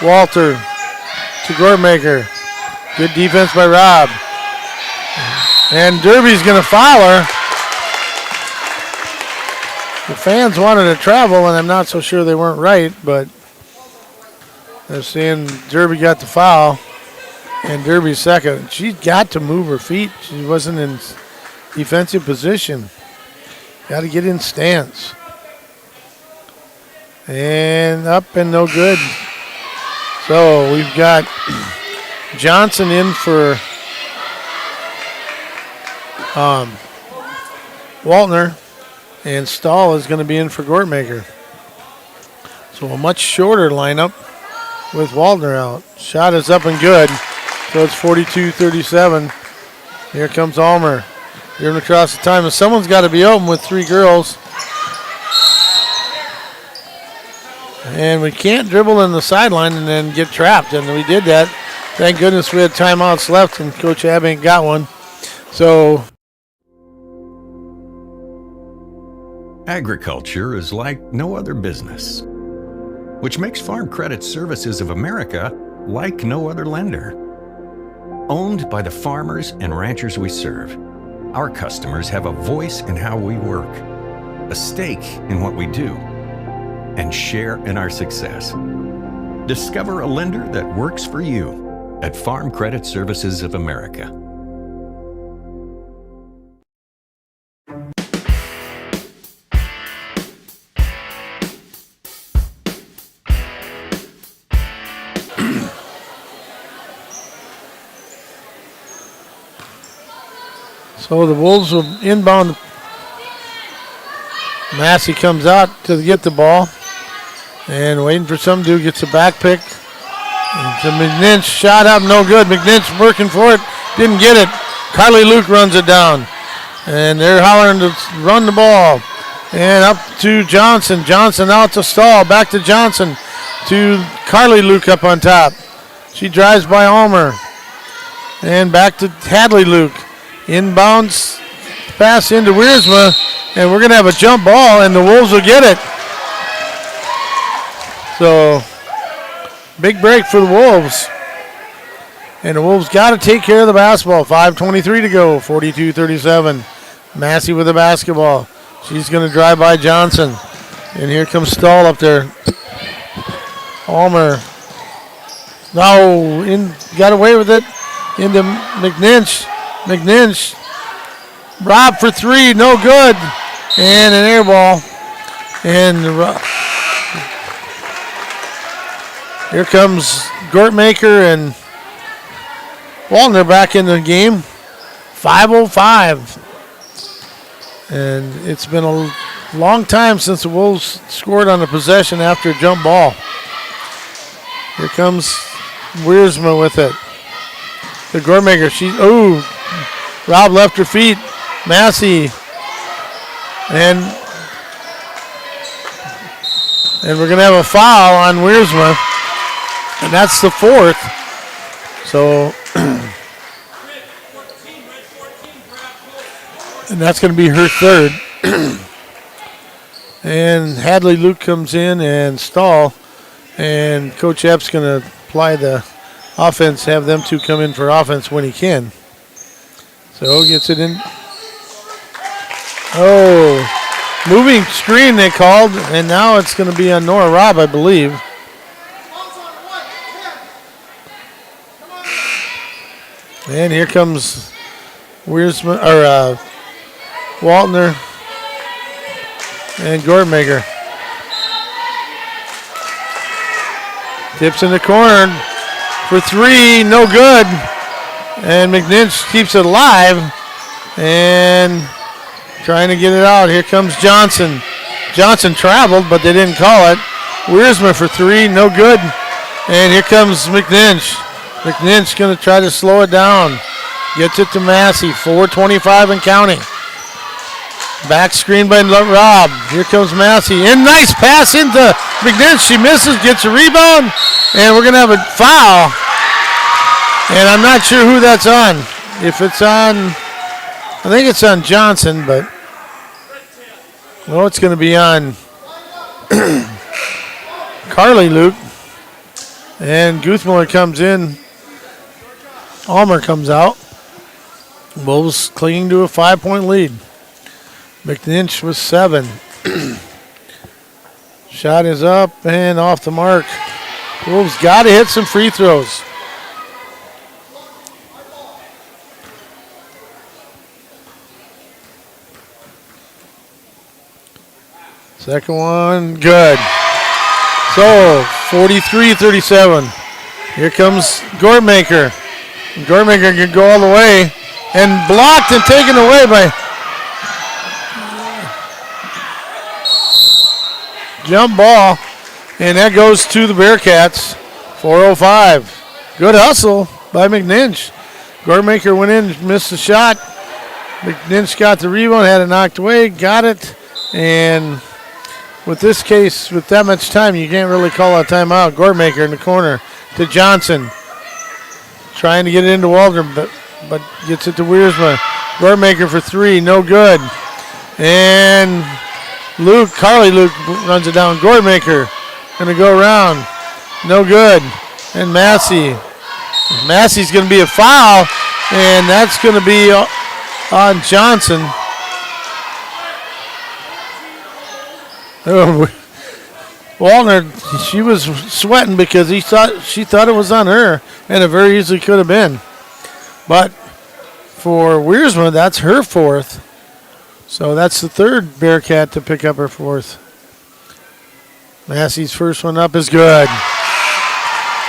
Walter to Gortmaker. Good defense by Rob. And Derby's going to foul her. The fans wanted to travel, and I'm not so sure they weren't right, but they're saying Derby got the foul, and Derby's second. She's got to move her feet. She wasn't in defensive position. Got to get in stance. And up and no good. So we've got Johnson in for Waltner, and Stahl is going to be in for Gortmaker. So a much shorter lineup with Waltner out. Shot is up and good. So it's 42-37. Here comes Ulmer. Driven across the time, and someone's got to be open with 3 girls. And we can't dribble in the sideline and then get trapped, and we did that. Thank goodness we had timeouts left, and Coach Abink got one. So agriculture is like no other business, which makes Farm Credit Services of America like no other lender. Owned by the farmers and ranchers we serve, our customers have a voice in how we work, a stake in what we do, and share in our success. Discover a lender that works for you at Farm Credit Services of America. So the Wolves will inbound. Massey comes out to get the ball and waiting for some dude, gets a back pick. To McNinch, shot up, no good. McNinch working for it, didn't get it. Carly Luke runs it down. And they're hollering to run the ball. And up to Johnson. Johnson out to Stahl, back to Johnson. To Carly Luke up on top. She drives by Almer. And back to Hadley Luke. Inbounds pass into Wiersma, and we're going to have a jump ball, and the Wolves will get it. So, big break for the Wolves. And the Wolves got to take care of the basketball. 5:23 to go, 42-37. Massey with the basketball. She's going to drive by Johnson. And here comes Stahl up there. Almer. No, got away with it. Into McNinch. McNinch, Rob for 3, no good, and an air ball. And here comes Gortmaker and Waldner back in the game. 5:05, and it's been a long time since the Wolves scored on a possession after a jump ball. Here comes Wiersma with it. The Gortmaker, Rob left her feet. Massey. And we're going to have a foul on Wiersma. And that's the 4th. So, and that's going to be her 3rd. And Hadley Luke comes in and Stahl. And Coach Epps going to apply the offense, have them 2 come in for offense when he can. So gets it in. Oh, moving screen they called, and now it's going to be on Nora Robb, I believe. And here comes Wiersma, Waltner and Gortmaker. Tips in the corner for 3, no good. And McNinch keeps it alive and trying to get it out. Here comes Johnson. Johnson traveled, but they didn't call it. Wiersma for 3, no good. And here comes McNinch. McNinch going to try to slow it down. Gets it to Massey, 4:25 and counting. Back screen by Robb. Here comes Massey. And nice pass into McNinch. She misses, gets a rebound, and we're going to have a foul. And I'm not sure who that's on. If it's on, I think it's on Johnson, but well, it's going to be on Carly Luke. And Guthmiller comes in. Almer comes out. Wolves clinging to a 5-point lead. McNinch with 7. Shot is up and off the mark. Wolves got to hit some free throws. Second one, good. So, 43-37. Here comes Gortmaker. Gortmaker can go all the way. And blocked and taken away by jump ball. And that goes to the Bearcats. 4:05. Good hustle by McNinch. Gortmaker went in, missed the shot. McNinch got the rebound, had it knocked away, got it, and with this case, with that much time, you can't really call a timeout. Goremaker in the corner to Johnson. Trying to get it into Waldron, but gets it to Wiersma. Goremaker for three, no good. And Carly Luke runs it down. Goremaker going to go around, no good. And Massey's going to be a foul, and that's going to be on Johnson. Waldner, she was sweating because she thought it was on her, and it very easily could have been. But for Wiersma, that's her fourth. So that's the third Bearcat to pick up her fourth. Massey's first one up is good.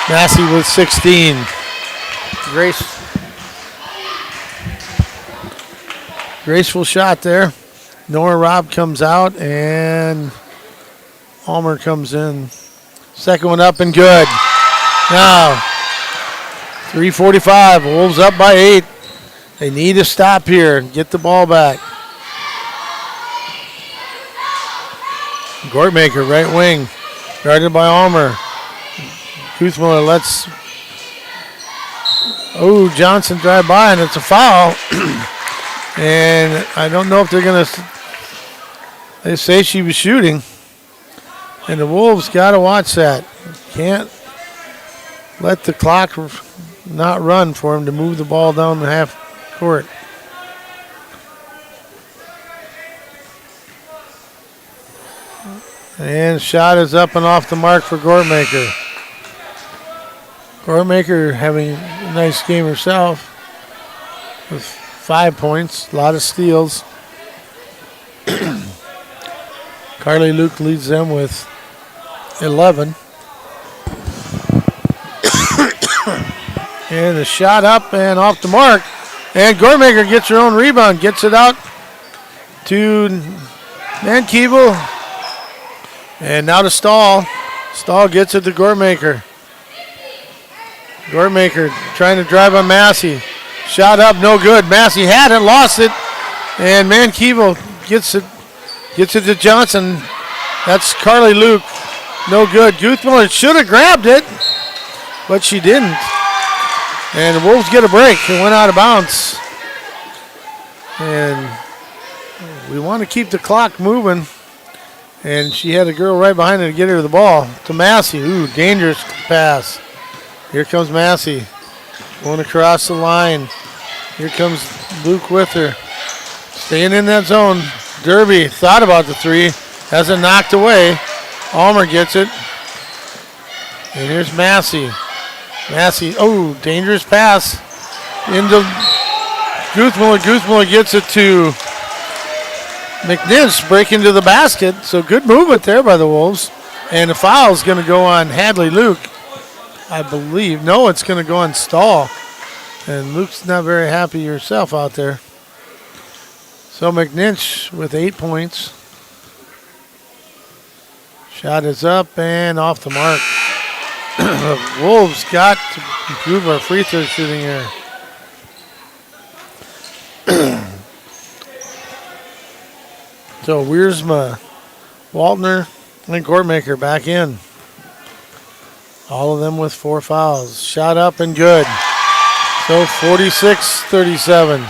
Massey with 16. Graceful shot there. Nora Robb comes out, and Almer comes in. Second one up and good. Now, 3:45. Wolves up by 8. They need to stop here and get the ball back. Gortmaker, right wing. Guarded by Almer. Kuthmiller lets Johnson drive by, and it's a foul. And I don't know if they're going to... They say she was shooting. And the Wolves got to watch that. Can't let the clock not run for them to move the ball down the half court. And shot is up and off the mark for Gortmaker. Gortmaker having a nice game herself with 5 points, a lot of steals. Carly Luke leads them with 11. And the shot up and off the mark. And Gortmaker gets her own rebound, gets it out to Mankeeble. And now to Stahl. Stahl gets it to Gortmaker. Gortmaker trying to drive on Massey. Shot up, no good. Massey had it, lost it. And Mankeeble gets it to Johnson. That's Carly Luke. No good. Guthmiller should have grabbed it, but she didn't. And the Wolves get a break. It went out of bounds. And we want to keep the clock moving. And she had a girl right behind her to get her the ball. To Massey. Ooh, dangerous pass. Here comes Massey. Going across the line. Here comes Luke with her. Staying in that zone. Derby thought about the three. Has it knocked away. Almer gets it. And here's Massey. Massey, dangerous pass. Into Guthmiller. Guthmiller gets it to McNinch, breaking to the basket. So good movement there by the Wolves. And the foul is going to go on Hadley Luke, I believe. No, it's going to go on Stahl. And Luke's not very happy herself out there. So McNinch with 8 points. Shot is up and off the mark. The Wolves got to improve our free throw shooting here. So Wiersma, Waltner, and Gortmaker back in. All of them with 4 fouls. Shot up and good. So 46-37.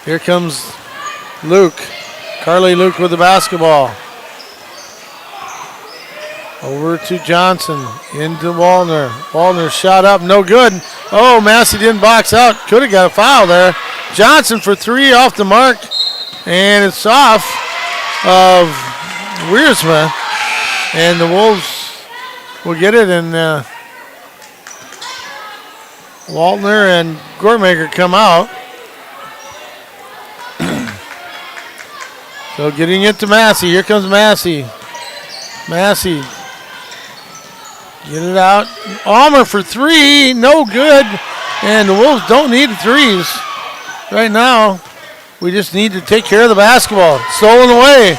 Here comes Luke. Carly Luke with the basketball. Over to Johnson. Into Waldner. Waldner shot up. No good. Oh, Massey didn't box out. Could have got a foul there. Johnson for 3 off the mark. And it's off of Wiersma. And the Wolves will get it. And Waldner and Gortmaker come out. So getting it to Massey. Here comes Massey. Massey. Get it out. Almer for 3. No good. And the Wolves don't need threes right now. We just need to take care of the basketball. Stolen away.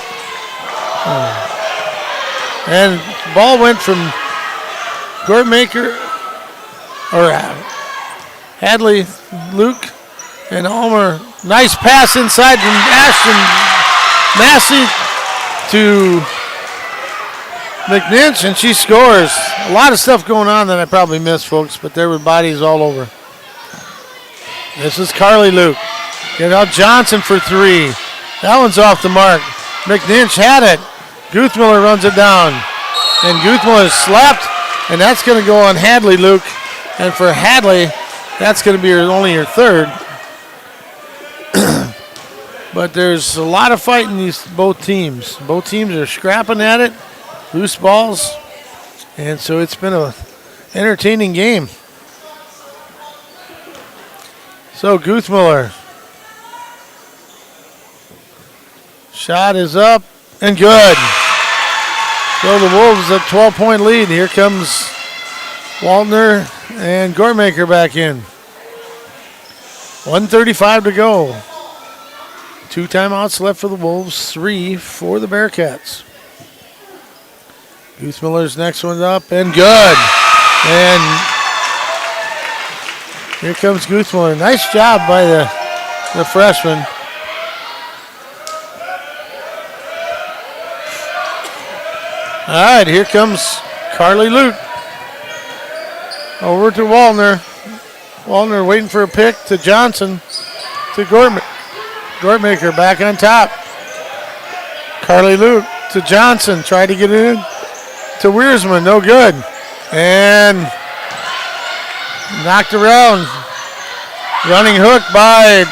And the ball went from Gortmaker, or Hadley Luke, And Ulmer, nice pass inside from Ashton Massey to McNinch, and she scores. A lot of stuff going on that I probably missed, folks, but there were bodies all over. This is Carly Luke. Get out Johnson for three. That one's off the mark. McNinch had it. Guthmiller runs it down. And Guthmiller slapped, and that's going to go on Hadley, Luke. And for Hadley, that's going to be only her third. But there's a lot of fight in these both teams. Both teams are scrapping at it, loose balls, and so it's been an entertaining game. So Guthmiller, shot is up and good. So the Wolves a 12-point lead. Here comes Waltner and Gortmaker back in. 1:35 to go. 2 timeouts left for the Wolves, 3 for the Bearcats. Guthmiller's next one's up and good. And here comes Guthmiller. Nice job by the freshman. All right, here comes Carly Luke. Over to Waltner. Waltner waiting for a pick to Johnson to Gortmaker back on top. Carly Luke to Johnson. Tried to get it in to Wiersman. No good. And knocked around. Running hook by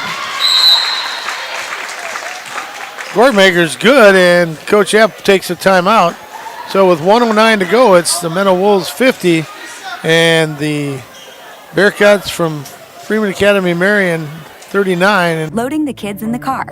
Gortmaker's good, and Coach Epp takes a timeout. So with 1:09 to go, it's the Menno Wolves 50 and the Bearcats from Freeman Academy Marion 39. Loading the kids in the car,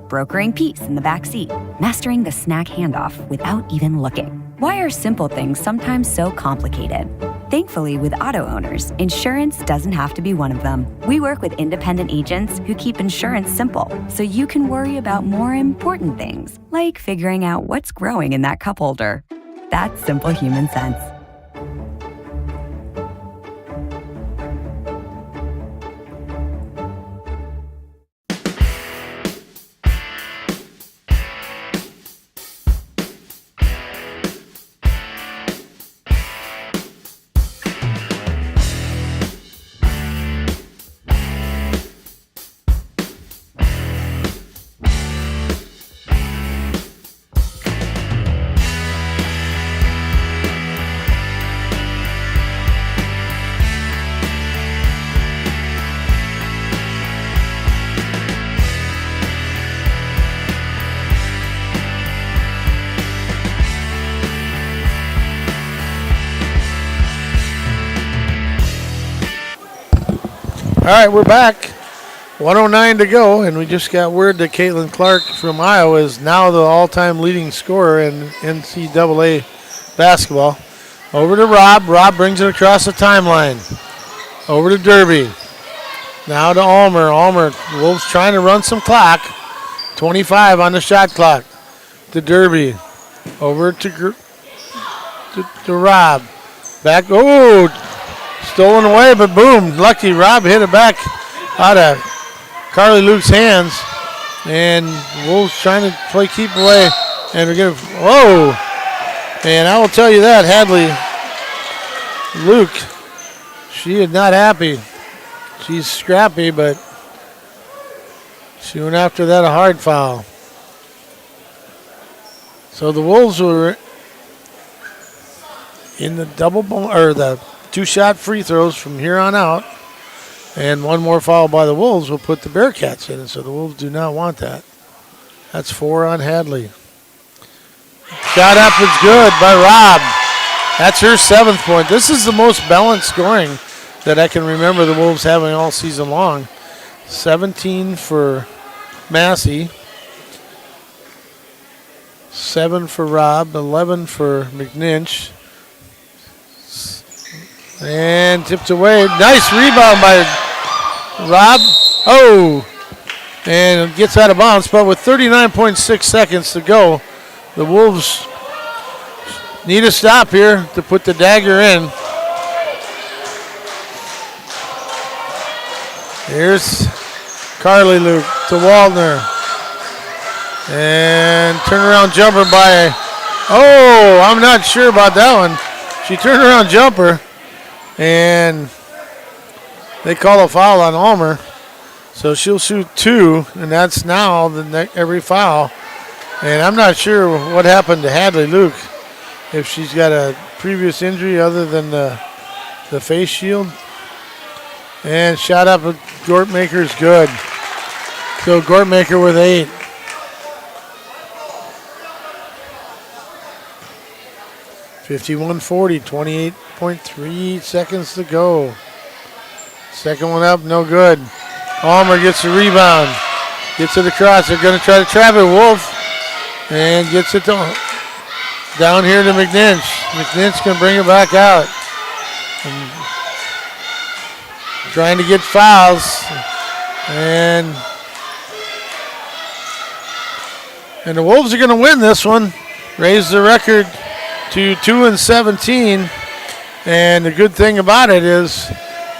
brokering peace in the back seat, mastering the snack handoff without even looking. Why are simple things sometimes so complicated? Thankfully, with auto owners, insurance doesn't have to be one of them. We work with independent agents who keep insurance simple, so you can worry about more important things, like figuring out what's growing in that cup holder. That's simple human sense. All right, we're back. 1:09 to go, and we just got word that Caitlin Clark from Iowa is now the all-time leading scorer in NCAA basketball. Over to Robb. Robb brings it across the timeline. Over to Derby. Now to Ulmer. Ulmer, Wolves trying to run some clock. 25 on the shot clock. To Derby. Over to Robb. Back. Oh! Stolen away, but boom. Lucky Robb hit it back out of Carly Luke's hands. And Wolves trying to play keep away. And we're going to, whoa. And I will tell you that, Hadley Luke, she is not happy. She's scrappy, but she went after that a hard foul. So the Wolves were in the the 2-shot free throws from here on out, and one more foul by the Wolves will put the Bearcats in, and so the Wolves do not want that. That's 4 on Hadley. Shot up is good by Robb. That's her 7th point. This is the most balanced scoring that I can remember the Wolves having all season long. 17 for Massey, 7 for Robb, 11 for McNinch. And tipped away. Nice rebound by Robb. Oh! And it gets out of bounds. But with 39.6 seconds to go, the Wolves need a stop here to put the dagger in. Here's Carly Luke to Waldner. And turnaround jumper by, oh, I'm not sure about that one. She turned around jumper, and they call a foul on Almer. So she'll shoot 2, and that's now every foul. And I'm not sure what happened to Hadley Luke, if she's got a previous injury other than the face shield. And shot up at Gortmaker's good. So Gortmaker with 8. (51-40), 28.3 seconds to go. Second one up, no good. Almer gets the rebound. Gets it across. They're going to try to trap it. Wolf. And gets it down here to McNinch. McNinch can bring it back out. And trying to get fouls. And the Wolves are going to win this one. Raise the record to 2-17. And the good thing about it is,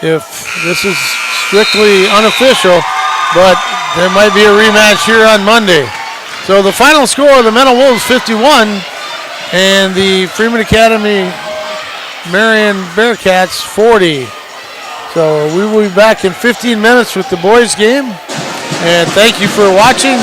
if this is strictly unofficial, but there might be a rematch here on Monday. So the final score, the Menno Wolves 51 and the Freeman Academy Marion Bearcats 40. So we will be back in 15 minutes with the boys game. And thank you for watching.